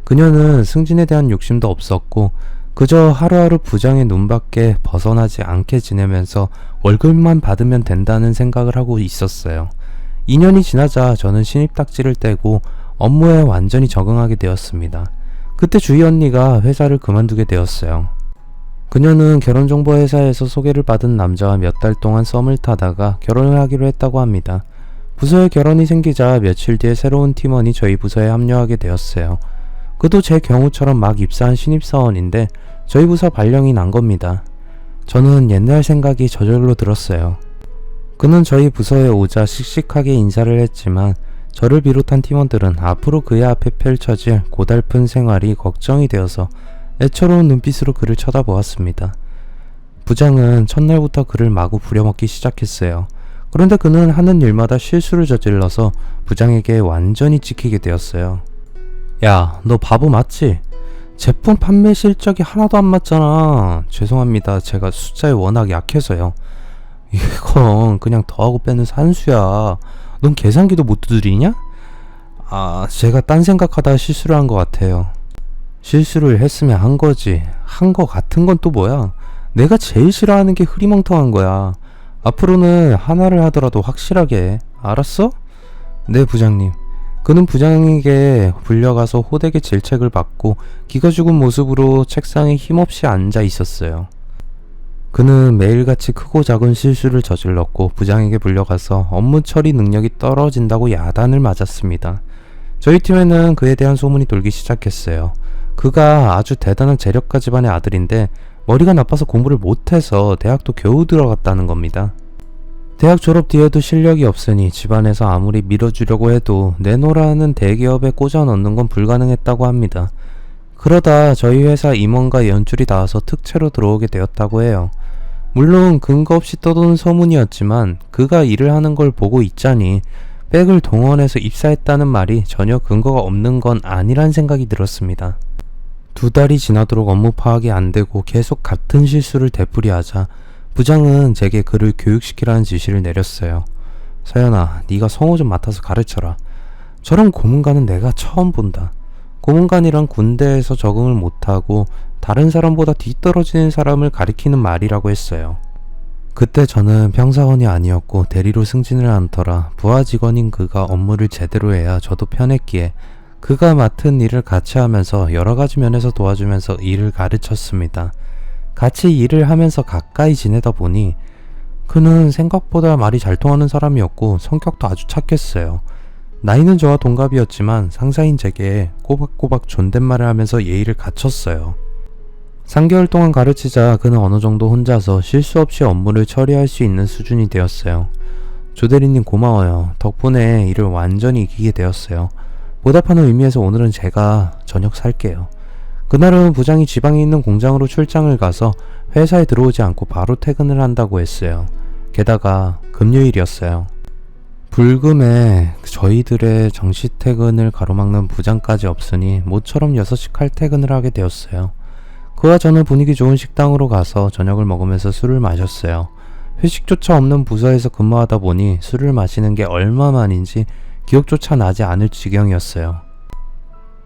그녀는 승진에 대한 욕심도 없었고 그저 하루하루 부장의 눈밖에 벗어나지 않게 지내면서 월급만 받으면 된다는 생각을 하고 있었어요. 2년이 지나자 저는 신입 딱지를 떼고 업무에 완전히 적응하게 되었습니다. 그때 주희 언니가 회사를 그만두게 되었어요. 그녀는 결혼정보회사에서 소개를 받은 남자와 몇 달 동안 썸을 타다가 결혼을 하기로 했다고 합니다. 부서에 결혼이 생기자 며칠 뒤에 새로운 팀원이 저희 부서에 합류하게 되었어요. 그도 제 경우처럼 막 입사한 신입사원인데 저희 부서 발령이 난 겁니다. 저는 옛날 생각이 저절로 들었어요. 그는 저희 부서에 오자 씩씩하게 인사를 했지만 저를 비롯한 팀원들은 앞으로 그의 앞에 펼쳐질 고달픈 생활이 걱정이 되어서 애처로운 눈빛으로 그를 쳐다보았습니다. 부장은 첫날부터 그를 마구 부려먹기 시작했어요. 그런데 그는 하는 일마다 실수를 저질러서 부장에게 완전히 찍히게 되었어요. 야, 너 바보 맞지? 제품 판매 실적이 하나도 안 맞잖아. 죄송합니다. 제가 숫자에 워낙 약해서요. 이건 그냥 더하고 빼는 산수야. 넌 계산기도 못 두드리냐? 제가 딴 생각하다 실수를 한 것 같아요. 실수를 했으면 한 거지. 한 거 같은 건 또 뭐야? 내가 제일 싫어하는 게 흐리멍텅한 거야. 앞으로는 하나를 하더라도 확실하게 해. 알았어? 네, 부장님. 그는 부장에게 불려가서 호되게 질책을 받고 기가 죽은 모습으로 책상에 힘없이 앉아 있었어요. 그는 매일같이 크고 작은 실수를 저질렀고 부장에게 불려가서 업무 처리 능력이 떨어진다고 야단을 맞았습니다. 저희 팀에는 그에 대한 소문이 돌기 시작했어요. 그가 아주 대단한 재력가 집안의 아들인데 머리가 나빠서 공부를 못해서 대학도 겨우 들어갔다는 겁니다. 대학 졸업 뒤에도 실력이 없으니 집안에서 아무리 밀어주려고 해도 내노라는 대기업에 꽂아 넣는 건 불가능했다고 합니다. 그러다 저희 회사 임원과 연줄이 닿아서 특채로 들어오게 되었다고 해요. 물론 근거 없이 떠도는 소문이었지만 그가 일을 하는 걸 보고 있자니 백을 동원해서 입사했다는 말이 전혀 근거가 없는 건 아니란 생각이 들었습니다. 2달이 지나도록 업무 파악이 안 되고 계속 같은 실수를 되풀이하자 부장은 제게 그를 교육시키라는 지시를 내렸어요. 서연아, 네가 성우 좀 맡아서 가르쳐라. 저런 고문관은 내가 처음 본다. 고문관이란 군대에서 적응을 못하고 다른 사람보다 뒤떨어지는 사람을 가리키는 말이라고 했어요. 그때 저는 평사원이 아니었고 대리로 승진을 한 터라 부하 직원인 그가 업무를 제대로 해야 저도 편했기에 그가 맡은 일을 같이 하면서 여러 가지 면에서 도와주면서 일을 가르쳤습니다. 같이 일을 하면서 가까이 지내다 보니 그는 생각보다 말이 잘 통하는 사람이었고 성격도 아주 착했어요. 나이는 저와 동갑이었지만 상사인 제게 꼬박꼬박 존댓말을 하면서 예의를 갖췄어요. 3개월 동안 가르치자 그는 어느 정도 혼자서 실수 없이 업무를 처리할 수 있는 수준이 되었어요. 조대리님 고마워요. 덕분에 일을 완전히 이기게 되었어요. 보답하는 의미에서 오늘은 제가 저녁 살게요. 그날은 부장이 지방에 있는 공장으로 출장을 가서 회사에 들어오지 않고 바로 퇴근을 한다고 했어요. 게다가 금요일이었어요. 불금에 저희들의 정시 퇴근을 가로막는 부장까지 없으니 모처럼 6시 칼퇴근을 하게 되었어요. 그와 저는 분위기 좋은 식당으로 가서 저녁을 먹으면서 술을 마셨어요. 회식조차 없는 부서에서 근무하다 보니 술을 마시는 게 얼마만인지 기억조차 나지 않을 지경이었어요.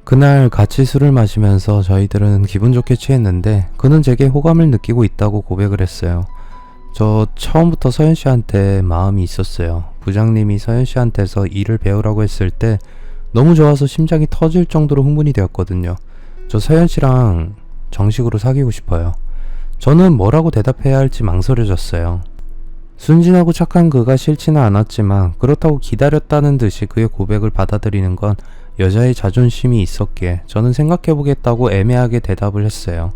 그날 같이 술을 마시면서 저희들은 기분 좋게 취했는데 그는 제게 호감을 느끼고 있다고 고백을 했어요. 저 처음부터 서연씨한테 마음이 있었어요. 부장님이 서연씨한테서 일을 배우라고 했을 때 너무 좋아서 심장이 터질 정도로 흥분이 되었거든요. 저 서연씨랑 정식으로 사귀고 싶어요. 저는 뭐라고 대답해야 할지 망설여졌어요. 순진하고 착한 그가 싫지는 않았지만 그렇다고 기다렸다는 듯이 그의 고백을 받아들이는 건 여자의 자존심이 있었기에 저는 생각해보겠다고 애매하게 대답을 했어요.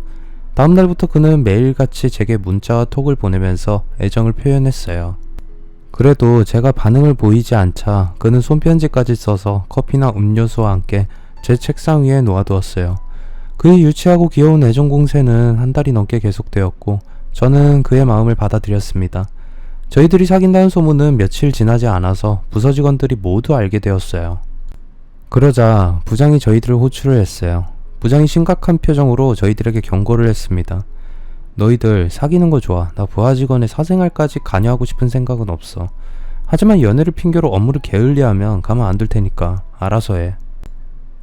다음날부터 그는 매일같이 제게 문자와 톡을 보내면서 애정을 표현했어요. 그래도 제가 반응을 보이지 않자 그는 손편지까지 써서 커피나 음료수와 함께 제 책상 위에 놓아두었어요. 그의 유치하고 귀여운 애정 공세는 한 달이 넘게 계속되었고 저는 그의 마음을 받아들였습니다. 저희들이 사귄다는 소문은 며칠 지나지 않아서 부서 직원들이 모두 알게 되었어요. 그러자 부장이 저희들을 호출을 했어요. 부장이 심각한 표정으로 저희들에게 경고를 했습니다. 너희들 사귀는 거 좋아. 나 부하 직원의 사생활까지 관여하고 싶은 생각은 없어. 하지만 연애를 핑계로 업무를 게을리하면 가만 안 둘 테니까 알아서 해.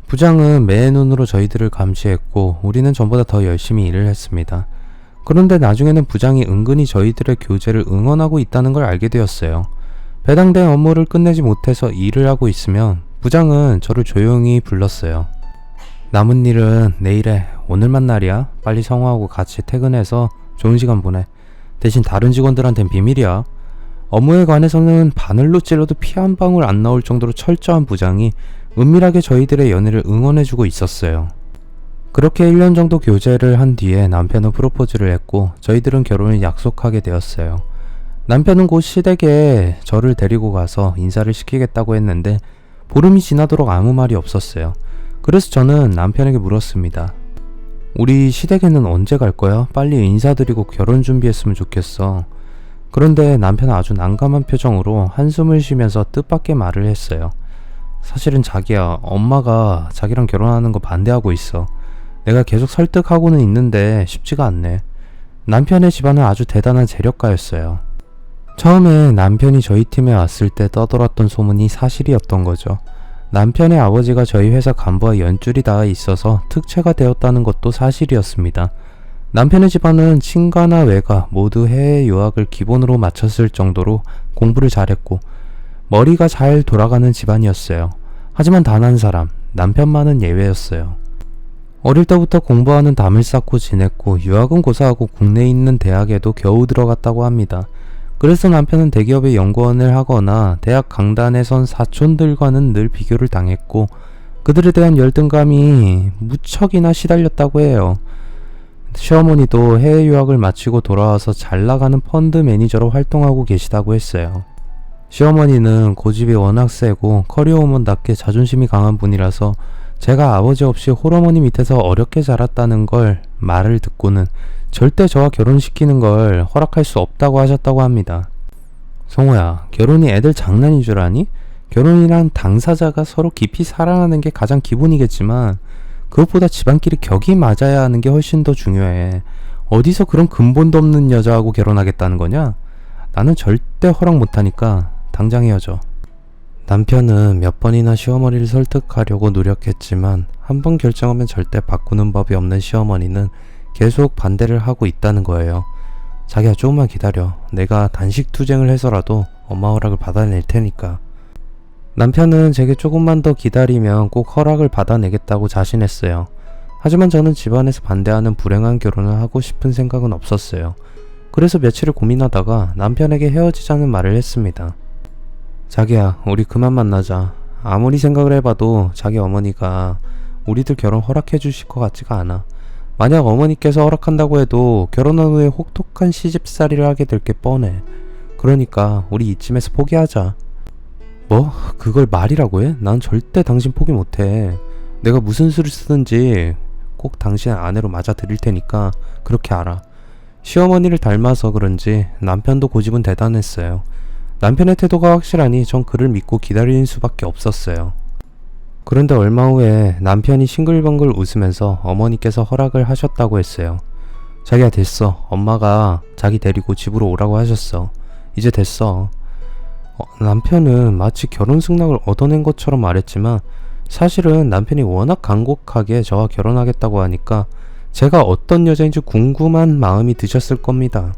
부장은 매의 눈으로 저희들을 감시했고 우리는 전보다 더 열심히 일을 했습니다. 그런데 나중에는 부장이 은근히 저희들의 교제를 응원하고 있다는 걸 알게 되었어요. 배당된 업무를 끝내지 못해서 일을 하고 있으면 부장은 저를 조용히 불렀어요. 남은 일은 내일 해. 오늘만 날이야. 빨리 성화하고 같이 퇴근해서 좋은 시간 보내. 대신 다른 직원들한텐 비밀이야. 업무에 관해서는 바늘로 찔러도 피 한 방울 안 나올 정도로 철저한 부장이 은밀하게 저희들의 연애를 응원해주고 있었어요. 그렇게 1년 정도 교제를 한 뒤에 남편은 프로포즈를 했고 저희들은 결혼을 약속하게 되었어요. 남편은 곧 시댁에 저를 데리고 가서 인사를 시키겠다고 했는데 보름이 지나도록 아무 말이 없었어요. 그래서 저는 남편에게 물었습니다. 우리 시댁에는 언제 갈 거야? 빨리 인사드리고 결혼 준비했으면 좋겠어. 그런데 남편은 아주 난감한 표정으로 한숨을 쉬면서 뜻밖의 말을 했어요. 사실은 자기야, 엄마가 자기랑 결혼하는 거 반대하고 있어. 내가 계속 설득하고는 있는데 쉽지가 않네. 남편의 집안은 아주 대단한 재력가였어요. 처음에 남편이 저희 팀에 왔을 때 떠돌았던 소문이 사실이었던 거죠. 남편의 아버지가 저희 회사 간부와 연줄이 닿아 있어서 특채가 되었다는 것도 사실이었습니다. 남편의 집안은 친가나 외가 모두 해외 유학을 기본으로 마쳤을 정도로 공부를 잘했고 머리가 잘 돌아가는 집안이었어요. 하지만 단 한 사람, 남편만은 예외였어요. 어릴 때부터 공부하는 담을 쌓고 지냈고 유학은 고사하고 국내에 있는 대학에도 겨우 들어갔다고 합니다. 그래서 남편은 대기업에 연구원을 하거나 대학 강단에 선 사촌들과는 늘 비교를 당했고 그들에 대한 열등감이 무척이나 시달렸다고 해요. 시어머니도 해외 유학을 마치고 돌아와서 잘 나가는 펀드 매니저로 활동하고 계시다고 했어요. 시어머니는 고집이 워낙 세고 커리어우먼답게 자존심이 강한 분이라서 제가 아버지 없이 홀어머니 밑에서 어렵게 자랐다는 걸 말을 듣고는 절대 저와 결혼시키는 걸 허락할 수 없다고 하셨다고 합니다. 성호야, 결혼이 애들 장난인 줄 아니? 결혼이란 당사자가 서로 깊이 사랑하는 게 가장 기본이겠지만 그것보다 집안끼리 격이 맞아야 하는 게 훨씬 더 중요해. 어디서 그런 근본도 없는 여자하고 결혼하겠다는 거냐? 나는 절대 허락 못하니까 당장 헤어져. 남편은 몇 번이나 시어머니를 설득하려고 노력했지만 한 번 결정하면 절대 바꾸는 법이 없는 시어머니는 계속 반대를 하고 있다는 거예요. 자기야, 조금만 기다려. 내가 단식 투쟁을 해서라도 엄마 허락을 받아낼 테니까. 남편은 제게 조금만 더 기다리면 꼭 허락을 받아내겠다고 자신했어요. 하지만 저는 집안에서 반대하는 불행한 결혼을 하고 싶은 생각은 없었어요. 그래서 며칠을 고민하다가 남편에게 헤어지자는 말을 했습니다. 자기야, 우리 그만 만나자. 아무리 생각을 해봐도 자기 어머니가 우리들 결혼 허락해 주실 것 같지가 않아. 만약 어머니께서 허락한다고 해도 결혼한 후에 혹독한 시집살이를 하게 될 게 뻔해. 그러니까 우리 이쯤에서 포기하자. 뭐? 그걸 말이라고 해? 난 절대 당신 포기 못해. 내가 무슨 수를 쓰든지 꼭 당신의 아내로 맞아들일 테니까 그렇게 알아. 시어머니를 닮아서 그런지 남편도 고집은 대단했어요. 남편의 태도가 확실하니 전 그를 믿고 기다리는 수밖에 없었어요. 그런데 얼마 후에 남편이 싱글벙글 웃으면서 어머니께서 허락을 하셨다고 했어요. 자기야, 됐어. 엄마가 자기 데리고 집으로 오라고 하셨어. 이제 됐어. 남편은 마치 결혼 승낙을 얻어낸 것처럼 말했지만 사실은 남편이 워낙 간곡하게 저와 결혼하겠다고 하니까 제가 어떤 여자인지 궁금한 마음이 드셨을 겁니다.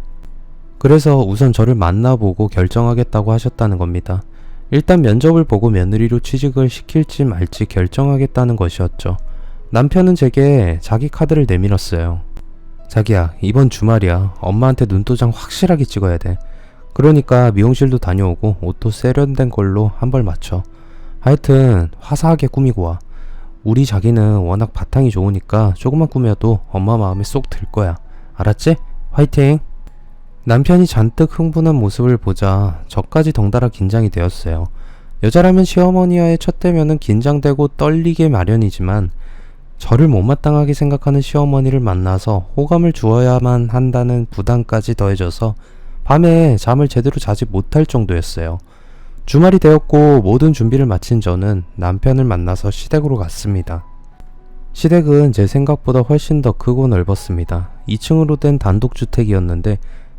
그래서 우선 저를 만나보고 결정하겠다고 하셨다는 겁니다. 일단 면접을 보고 며느리로 취직을 시킬지 말지 결정하겠다는 것이었죠. 남편은 제게 자기 카드를 내밀었어요. 자기야, 이번 주말이야. 엄마한테 눈도장 확실하게 찍어야 돼. 그러니까 미용실도 다녀오고 옷도 세련된 걸로 한 벌 맞춰. 하여튼 화사하게 꾸미고 와. 우리 자기는 워낙 바탕이 좋으니까 조금만 꾸며도 엄마 마음에 쏙 들 거야. 알았지? 화이팅! 남편이 잔뜩 흥분한 모습을 보자 저까지 덩달아 긴장이 되었어요. 여자라면 시어머니와의 첫 대면은 긴장되고 떨리게 마련이지만 저를 못마땅하게 생각하는 시어머니를 만나서 호감을 주어야만 한다는 부담까지 더해져서 밤에 잠을 제대로 자지 못할 정도였어요. 주말이 되었고 모든 준비를 마친 저는 남편을 만나서 시댁으로 갔습니다. 시댁은 제 생각보다 훨씬 더 크고 넓었습니다. 2층으로 된 단독주택이었는데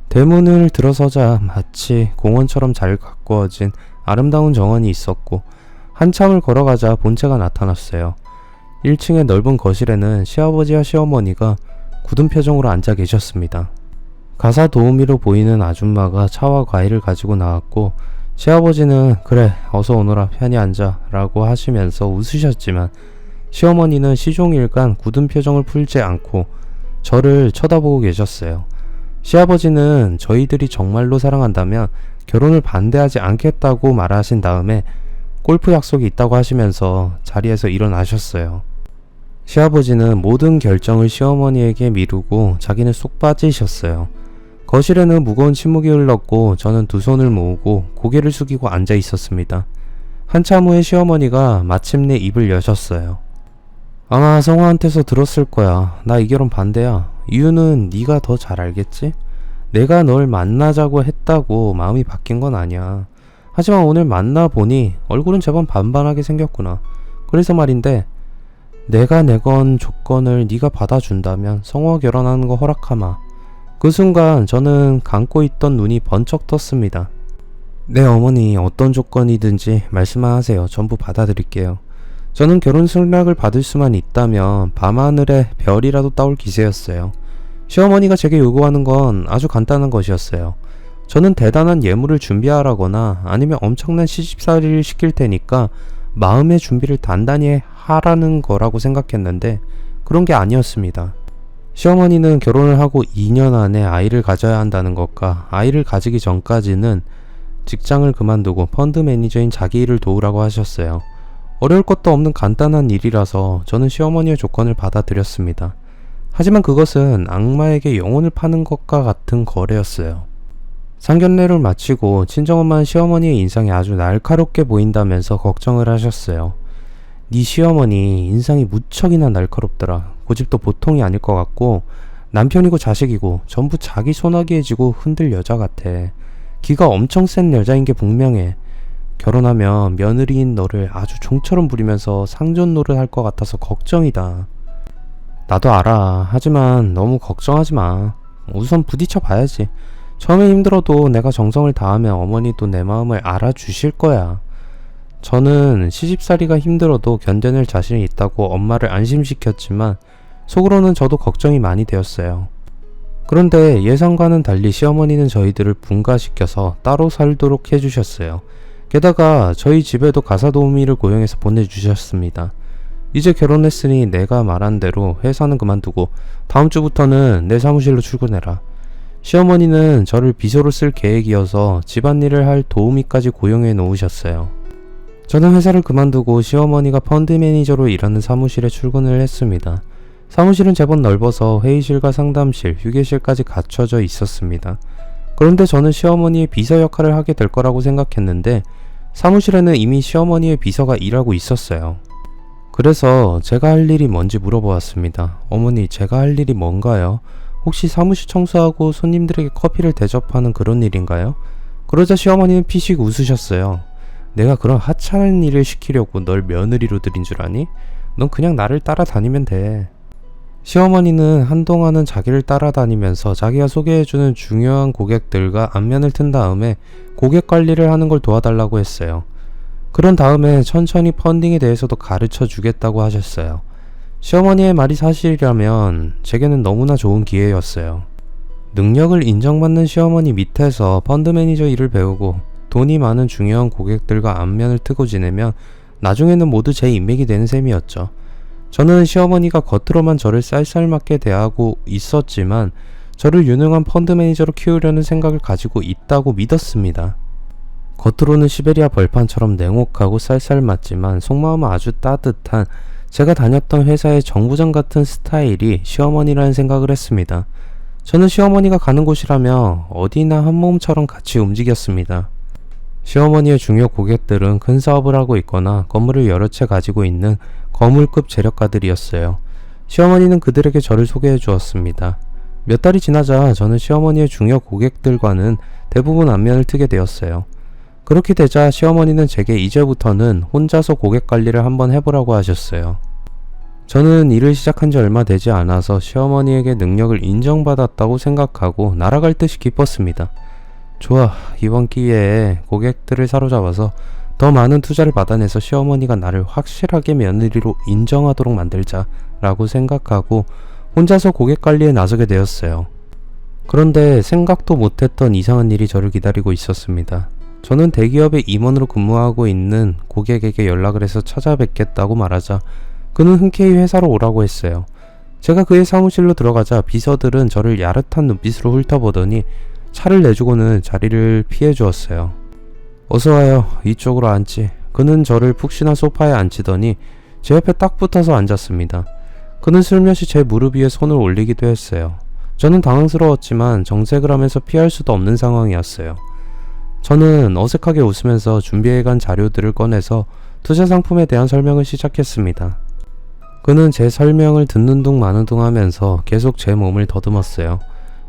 대문을 들어서자 마치 공원처럼 잘 가꾸어진 아름다운 정원이 있었고 한참을 걸어가자 본체가 나타났어요. 1층의 넓은 거실에는 시아버지와 시어머니가 굳은 표정으로 앉아 계셨습니다. 가사 도우미로 보이는 아줌마가 차와 과일을 가지고 나왔고 시아버지는 그래 어서 오너라 편히 앉아 라고 하시면서 웃으셨지만 시어머니는 시종일관 굳은 표정을 풀지 않고 저를 쳐다보고 계셨어요. 시아버지는 저희들이 정말로 사랑한다면 결혼을 반대하지 않겠다고 말하신 다음에 골프 약속이 있다고 하시면서 자리에서 일어나셨어요. 시아버지는 모든 결정을 시어머니에게 미루고 자기는 쏙 빠지셨어요. 거실에는 무거운 침묵이 흘렀고 저는 두 손을 모으고 고개를 숙이고 앉아 있었습니다. 한참 후에 시어머니가 마침내 입을 여셨어요. 아마 성화한테서 들었을 거야. 나 이 결혼 반대야. 이유는 네가 더 잘 알겠지? 내가 널 만나자고 했다고 마음이 바뀐 건 아니야. 하지만 오늘 만나보니 얼굴은 제법 반반하게 생겼구나. 그래서 말인데 내가 내건 조건을 네가 받아준다면 성화 결혼하는 거 허락하마. 그 순간 저는 감고 있던 눈이 번쩍 떴습니다. 네 어머니 어떤 조건이든지 말씀만 하세요. 전부 받아드릴게요. 저는 결혼 승낙을 받을 수만 있다면 밤하늘에 별이라도 따올 기세였어요. 시어머니가 제게 요구하는 건 아주 간단한 것이었어요. 저는 대단한 예물을 준비하라거나 아니면 엄청난 시집살이를 시킬 테니까 마음의 준비를 단단히 하라는 거라고 생각했는데 그런 게 아니었습니다. 시어머니는 결혼을 하고 2년 안에 아이를 가져야 한다는 것과 아이를 가지기 전까지는 직장을 그만두고 펀드 매니저인 자기 일을 도우라고 하셨어요. 어려울 것도 없는 간단한 일이라서 저는 시어머니의 조건을 받아들였습니다. 하지만 그것은 악마에게 영혼을 파는 것과 같은 거래였어요. 상견례를 마치고 친정엄마는 시어머니의 인상이 아주 날카롭게 보인다면서 걱정을 하셨어요. 네 시어머니 인상이 무척이나 날카롭더라. 고집도 보통이 아닐 것 같고 남편이고 자식이고 전부 자기 손아귀에 쥐고 흔들 여자 같아. 기가 엄청 센 여자인 게 분명해. 결혼하면 며느리인 너를 아주 종처럼 부리면서 상전 노릇할 것 같아서 걱정이다. 나도 알아. 하지만 너무 걱정하지 마. 우선 부딪혀 봐야지. 처음에 힘들어도 내가 정성을 다하면 어머니도 내 마음을 알아주실 거야. 저는 시집살이가 힘들어도 견뎌낼 자신이 있다고 엄마를 안심시켰지만 속으로는 저도 걱정이 많이 되었어요. 그런데 예상과는 달리 시어머니는 저희들을 분가시켜서 따로 살도록 해주셨어요. 게다가 저희 집에도 가사도우미를 고용해서 보내주셨습니다. 이제 결혼했으니 내가 말한 대로 회사는 그만두고 다음 주부터는 내 사무실로 출근해라. 시어머니는 저를 비서로 쓸 계획이어서 집안일을 할 도우미까지 고용해 놓으셨어요. 저는 회사를 그만두고 시어머니가 펀드 매니저로 일하는 사무실에 출근을 했습니다. 사무실은 제법 넓어서 회의실과 상담실, 휴게실까지 갖춰져 있었습니다. 그런데 저는 시어머니의 비서 역할을 하게 될 거라고 생각했는데 사무실에는 이미 시어머니의 비서가 일하고 있었어요. 그래서 제가 할 일이 뭔지 물어보았습니다. 어머니, 제가 할 일이 뭔가요? 혹시 사무실 청소하고 손님들에게 커피를 대접하는 그런 일인가요? 그러자 시어머니는 피식 웃으셨어요. 내가 그런 하찮은 일을 시키려고 널 며느리로 들인 줄 아니? 넌 그냥 나를 따라다니면 돼. 시어머니는 한동안은 자기를 따라다니면서 자기가 소개해주는 중요한 고객들과 안면을 튼 다음에 고객 관리를 하는 걸 도와달라고 했어요. 그런 다음에 천천히 펀딩에 대해서도 가르쳐 주겠다고 하셨어요. 시어머니의 말이 사실이라면 제게는 너무나 좋은 기회였어요. 능력을 인정받는 시어머니 밑에서 펀드 매니저 일을 배우고 돈이 많은 중요한 고객들과 안면을 트고 지내면 나중에는 모두 제 인맥이 되는 셈이었죠. 저는 시어머니가 겉으로만 저를 쌀쌀맞게 대하고 있었지만 저를 유능한 펀드 매니저로 키우려는 생각을 가지고 있다고 믿었습니다. 겉으로는 시베리아 벌판처럼 냉혹하고 쌀쌀맞지만 속마음은 아주 따뜻한 제가 다녔던 회사의 정부장 같은 스타일이 시어머니라는 생각을 했습니다. 저는 시어머니가 가는 곳이라며 어디나 한 몸처럼 같이 움직였습니다. 시어머니의 중요 고객들은 큰 사업을 하고 있거나 건물을 여러 채 가지고 있는 거물급 재력가들이었어요. 시어머니는 그들에게 저를 소개해 주었습니다. 몇 달이 지나자 저는 시어머니의 중요 고객들과는 대부분 안면을 트게 되었어요. 그렇게 되자 시어머니는 제게 이제부터는 혼자서 고객 관리를 한번 해보라고 하셨어요. 저는 일을 시작한 지 얼마 되지 않아서 시어머니에게 능력을 인정받았다고 생각하고 날아갈 듯이 기뻤습니다. 좋아, 이번 기회에 고객들을 사로잡아서 더 많은 투자를 받아내서 시어머니가 나를 확실하게 며느리로 인정하도록 만들자 라고 생각하고 혼자서 고객 관리에 나서게 되었어요. 그런데 생각도 못했던 이상한 일이 저를 기다리고 있었습니다. 저는 대기업의 임원으로 근무하고 있는 고객에게 연락을 해서 찾아뵙겠다고 말하자 그는 흔쾌히 회사로 오라고 했어요. 제가 그의 사무실로 들어가자 비서들은 저를 야릇한 눈빛으로 훑어보더니 차를 내주고는 자리를 피해 주었어요. 어서와요. 이쪽으로 앉지. 그는 저를 푹신한 소파에 앉히더니 제 옆에 딱 붙어서 앉았습니다. 그는 슬며시 제 무릎 위에 손을 올리기도 했어요. 저는 당황스러웠지만 정색을 하면서 피할 수도 없는 상황이었어요. 저는 어색하게 웃으면서 준비해간 자료들을 꺼내서 투자 상품에 대한 설명을 시작했습니다. 그는 제 설명을 듣는 둥 마는 둥 하면서 계속 제 몸을 더듬었어요.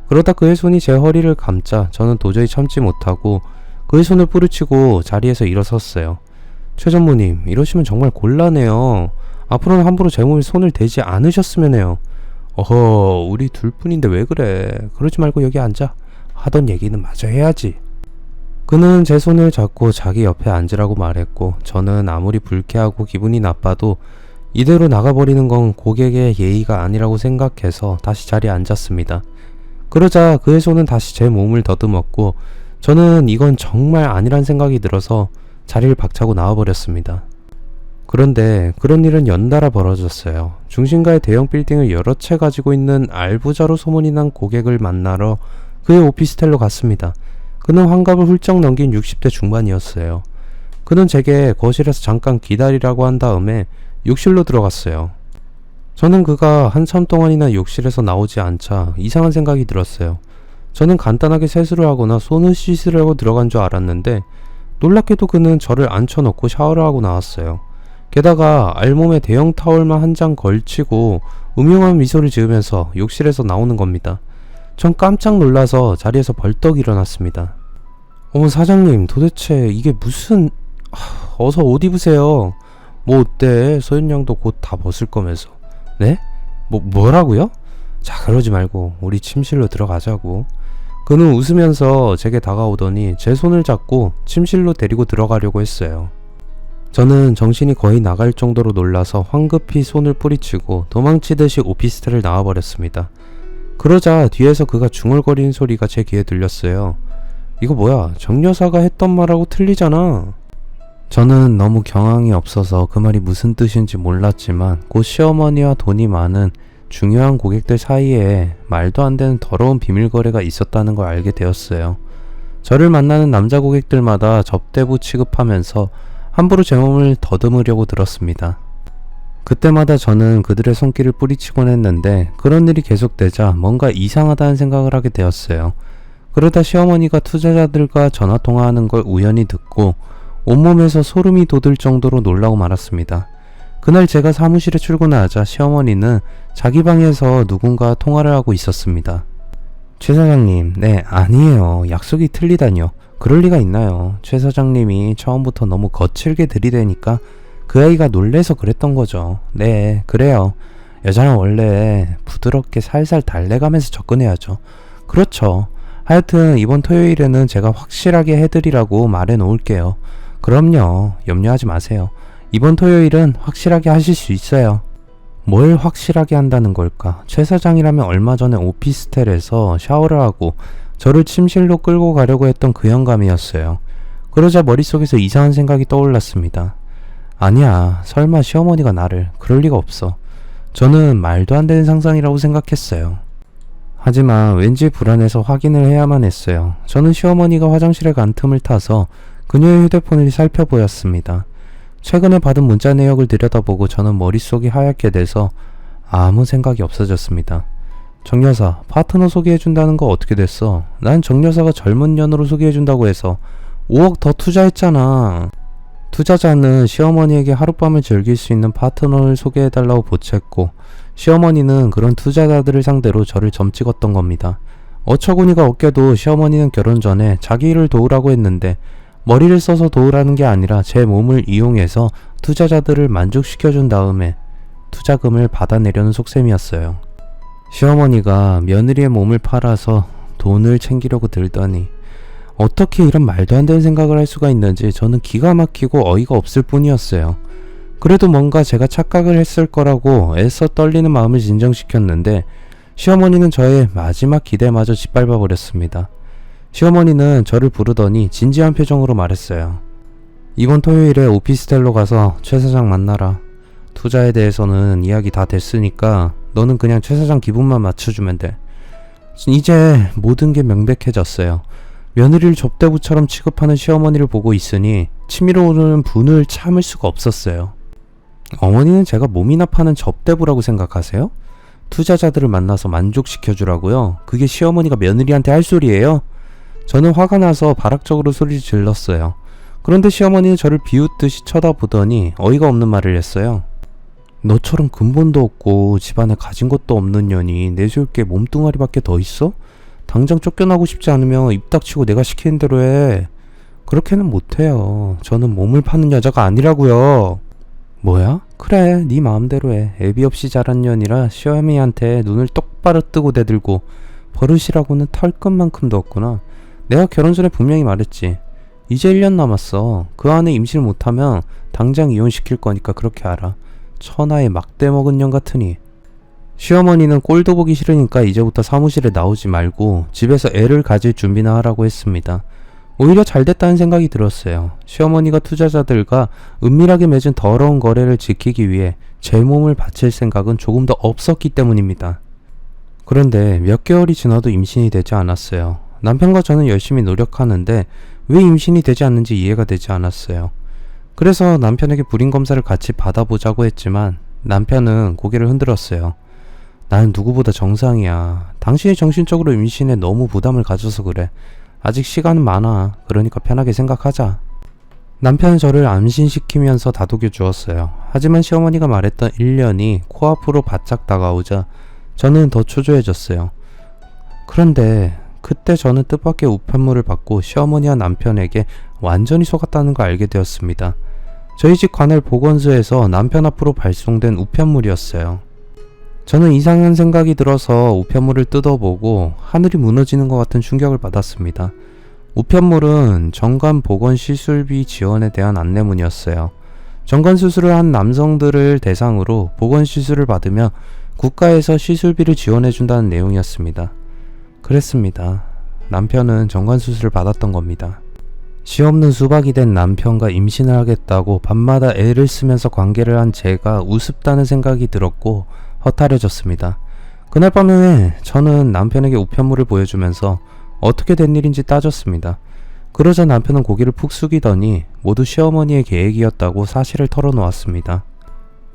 그러다 그의 손이 제 허리를 감자 저는 도저히 참지 못하고 그의 손을 뿌리치고 자리에서 일어섰어요. 최 전무님, 이러시면 정말 곤란해요. 앞으로는 함부로 제 몸에 손을 대지 않으셨으면 해요. 어허, 우리 둘뿐인데 왜 그래. 그러지 말고 여기 앉아. 하던 얘기는 마저 해야지. 그는 제 손을 잡고 자기 옆에 앉으라고 말했고 저는 아무리 불쾌하고 기분이 나빠도 이대로 나가버리는 건 고객의 예의가 아니라고 생각해서 다시 자리에 앉았습니다. 그러자 그의 손은 다시 제 몸을 더듬었고 저는 이건 정말 아니란 생각이 들어서 자리를 박차고 나와버렸습니다. 그런데 그런 일은 연달아 벌어졌어요. 중심가의 대형 빌딩을 여러 채 가지고 있는 알부자로 소문이 난 고객을 만나러 그의 오피스텔로 갔습니다. 그는 환갑을 훌쩍 넘긴 60대 중반이었어요. 그는 제게 거실에서 잠깐 기다리라고 한 다음에 욕실로 들어갔어요. 저는 그가 한참 동안이나 욕실에서 나오지 않자 이상한 생각이 들었어요. 저는 간단하게 세수를 하거나 손을 씻으려고 들어간 줄 알았는데 놀랍게도 그는 저를 앉혀놓고 샤워를 하고 나왔어요. 게다가 알몸에 대형 타월만 한 장 걸치고 음흉한 미소를 지으면서 욕실에서 나오는 겁니다. 전 깜짝 놀라서 자리에서 벌떡 일어났습니다. 어머 사장님, 도대체 이게 무슨... 어서 옷 입으세요. 뭐 어때? 소윤양도 곧 다 벗을 거면서. 네? 뭐라고요? 자, 그러지 말고 우리 침실로 들어가자고. 그는 웃으면서 제게 다가오더니 제 손을 잡고 침실로 데리고 들어가려고 했어요. 저는 정신이 거의 나갈 정도로 놀라서 황급히 손을 뿌리치고 도망치듯이 오피스텔을 나와버렸습니다. 그러자 뒤에서 그가 중얼거리는 소리가 제 귀에 들렸어요. 이거 뭐야? 정 여사가 했던 말하고 틀리잖아. 저는 너무 경황이 없어서 그 말이 무슨 뜻인지 몰랐지만 곧 시어머니와 돈이 많은 중요한 고객들 사이에 말도 안 되는 더러운 비밀거래가 있었다는 걸 알게 되었어요. 저를 만나는 남자 고객들마다 접대부 취급하면서 함부로 제 몸을 더듬으려고 들었습니다. 그때마다 저는 그들의 손길을 뿌리치곤 했는데 그런 일이 계속되자 뭔가 이상하다는 생각을 하게 되었어요. 그러다 시어머니가 투자자들과 전화통화하는 걸 우연히 듣고 온몸에서 소름이 돋을 정도로 놀라고 말았습니다. 그날 제가 사무실에 출근하자 시어머니는 자기 방에서 누군가 통화를 하고 있었습니다. 최 사장님, 네, 아니에요. 약속이 틀리다뇨. 그럴 리가 있나요? 최 사장님이 처음부터 너무 거칠게 들이대니까 그 아이가 놀래서 그랬던 거죠. 네, 그래요. 여자는 원래 부드럽게 살살 달래가면서 접근해야죠. 그렇죠. 하여튼 이번 토요일에는 제가 확실하게 해드리라고 말해 놓을게요. 그럼요. 염려하지 마세요. 이번 토요일은 확실하게 하실 수 있어요. 뭘 확실하게 한다는 걸까? 최 사장이라면 얼마 전에 오피스텔에서 샤워를 하고 저를 침실로 끌고 가려고 했던 그 영감이었어요. 그러자 머릿속에서 이상한 생각이 떠올랐습니다. 아니야, 설마 시어머니가 나를... 그럴 리가 없어. 저는 말도 안 되는 상상이라고 생각했어요. 하지만 왠지 불안해서 확인을 해야만 했어요. 저는 시어머니가 화장실에 간 틈을 타서 그녀의 휴대폰을 살펴보았습니다. 최근에 받은 문자 내역을 들여다보고 저는 머릿속이 하얗게 돼서 아무 생각이 없어졌습니다. 정여사, 파트너 소개해준다는 거 어떻게 됐어? 난 정여사가 젊은 년으로 소개해준다고 해서 5억 더 투자했잖아. 투자자는 시어머니에게 하룻밤을 즐길 수 있는 파트너를 소개해달라고 보챘고, 시어머니는 그런 투자자들을 상대로 저를 점찍었던 겁니다. 어처구니가 없게도 시어머니는 결혼 전에 자기 일을 도우라고 했는데 머리를 써서 도우라는 게 아니라 제 몸을 이용해서 투자자들을 만족시켜준 다음에 투자금을 받아내려는 속셈이었어요. 시어머니가 며느리의 몸을 팔아서 돈을 챙기려고 들더니 어떻게 이런 말도 안 되는 생각을 할 수가 있는지 저는 기가 막히고 어이가 없을 뿐이었어요. 그래도 뭔가 제가 착각을 했을 거라고 애써 떨리는 마음을 진정시켰는데 시어머니는 저의 마지막 기대마저 짓밟아 버렸습니다. 시어머니는 저를 부르더니 진지한 표정으로 말했어요. 이번 토요일에 오피스텔로 가서 최 사장 만나라. 투자에 대해서는 이야기 다 됐으니까 너는 그냥 최 사장 기분만 맞춰주면 돼. 이제 모든 게 명백해졌어요. 며느리를 접대부처럼 취급하는 시어머니를 보고 있으니 치밀어 오르는 분을 참을 수가 없었어요. 어머니는 제가 몸이나 파는 접대부라고 생각하세요? 투자자들을 만나서 만족시켜주라고요? 그게 시어머니가 며느리한테 할 소리예요? 저는 화가 나서 발악적으로 소리를 질렀어요. 그런데 시어머니는 저를 비웃듯이 쳐다보더니 어이가 없는 말을 했어요. 너처럼 근본도 없고 집안에 가진 것도 없는 년이 내세울 게 몸뚱아리밖에 더 있어? 당장 쫓겨나고 싶지 않으면 입 닥치고 내가 시키는 대로 해. 그렇게는 못해요. 저는 몸을 파는 여자가 아니라고요. 뭐야? 그래, 네 마음대로 해. 애비 없이 자란 년이라 시어머니한테 눈을 똑바로 뜨고 대들고 버릇이라고는 털끝만큼도 없구나. 내가 결혼 전에 분명히 말했지. 이제 1년 남았어. 그 안에 임신을 못하면 당장 이혼시킬 거니까 그렇게 알아. 천하의 막대 먹은 년 같으니. 시어머니는 꼴도 보기 싫으니까 이제부터 사무실에 나오지 말고 집에서 애를 가질 준비나 하라고 했습니다. 오히려 잘됐다는 생각이 들었어요. 시어머니가 투자자들과 은밀하게 맺은 더러운 거래를 지키기 위해 제 몸을 바칠 생각은 조금 더 없었기 때문입니다. 그런데 몇 개월이 지나도 임신이 되지 않았어요. 남편과 저는 열심히 노력하는데 왜 임신이 되지 않는지 이해가 되지 않았어요. 그래서 남편에게 불임 검사를 같이 받아보자고 했지만 남편은 고개를 흔들었어요. 나는 누구보다 정상이야. 당신이 정신적으로 임신에 너무 부담을 가져서 그래. 아직 시간은 많아. 그러니까 편하게 생각하자. 남편은 저를 안심시키면서 다독여 주었어요. 하지만 시어머니가 말했던 1년이 코앞으로 바짝 다가오자 저는 더 초조해졌어요. 그런데 그때 저는 뜻밖의 우편물을 받고 시어머니와 남편에게 완전히 속았다는 걸 알게 되었습니다. 저희 집 관할 보건소에서 남편 앞으로 발송된 우편물이었어요. 저는 이상한 생각이 들어서 우편물을 뜯어보고 하늘이 무너지는 것 같은 충격을 받았습니다. 우편물은 정관 보건 시술비 지원에 대한 안내문이었어요. 정관 수술을 한 남성들을 대상으로 보건 시술을 받으며 국가에서 시술비를 지원해준다는 내용이었습니다. 그랬습니다. 남편은 정관 수술을 받았던 겁니다. 시없는 수박이 된 남편과 임신을 하겠다고 밤마다 애를 쓰면서 관계를 한 제가 우습다는 생각이 들었고 허탈해졌습니다. 그날 밤에 저는 남편에게 우편물을 보여주면서 어떻게 된 일인지 따졌습니다. 그러자 남편은 고개를 푹 숙이더니 모두 시어머니의 계획이었다고 사실을 털어놓았습니다.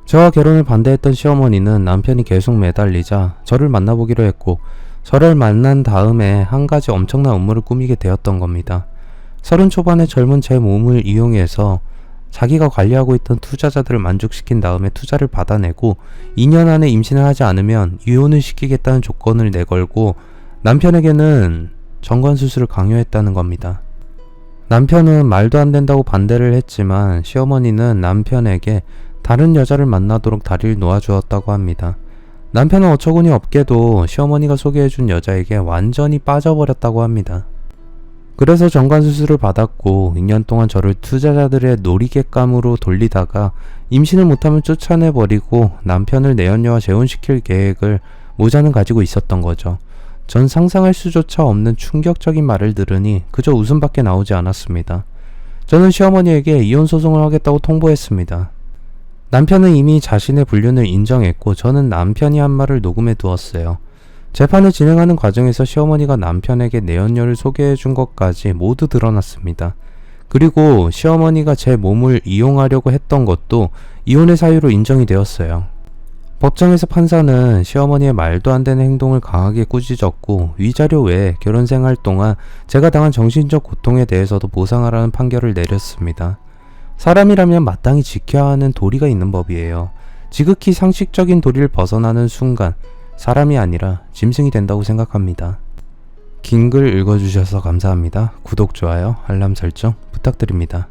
저와 결혼을 반대했던 시어머니는 남편이 계속 매달리자 저를 만나보기로 했고 저를 만난 다음에 한 가지 엄청난 업무를 꾸미게 되었던 겁니다. 30 초반의 젊은 제 몸을 이용해서 자기가 관리하고 있던 투자자들을 만족시킨 다음에 투자를 받아내고 2년 안에 임신을 하지 않으면 이혼을 시키겠다는 조건을 내걸고 남편에게는 정관수술을 강요했다는 겁니다. 남편은 말도 안 된다고 반대를 했지만 시어머니는 남편에게 다른 여자를 만나도록 다리를 놓아주었다고 합니다. 남편은 어처구니 없게도 시어머니가 소개해준 여자에게 완전히 빠져버렸다고 합니다. 그래서 정관수술을 받았고 2년 동안 저를 투자자들의 놀이객감으로 돌리다가 임신을 못하면 쫓아내버리고 남편을 내연녀와 재혼시킬 계획을 모자는 가지고 있었던 거죠. 전 상상할 수조차 없는 충격적인 말을 들으니 그저 웃음밖에 나오지 않았습니다. 저는 시어머니에게 이혼소송을 하겠다고 통보했습니다. 남편은 이미 자신의 불륜을 인정했고 저는 남편이 한 말을 녹음해 두었어요. 재판을 진행하는 과정에서 시어머니가 남편에게 내연녀를 소개해 준 것까지 모두 드러났습니다. 그리고 시어머니가 제 몸을 이용하려고 했던 것도 이혼의 사유로 인정이 되었어요. 법정에서 판사는 시어머니의 말도 안 되는 행동을 강하게 꾸짖었고 위자료 외에 결혼 생활 동안 제가 당한 정신적 고통에 대해서도 보상하라는 판결을 내렸습니다. 사람이라면 마땅히 지켜야 하는 도리가 있는 법이에요. 지극히 상식적인 도리를 벗어나는 순간 사람이 아니라 짐승이 된다고 생각합니다. 긴 글 읽어주셔서 감사합니다. 구독, 좋아요, 알람 설정 부탁드립니다.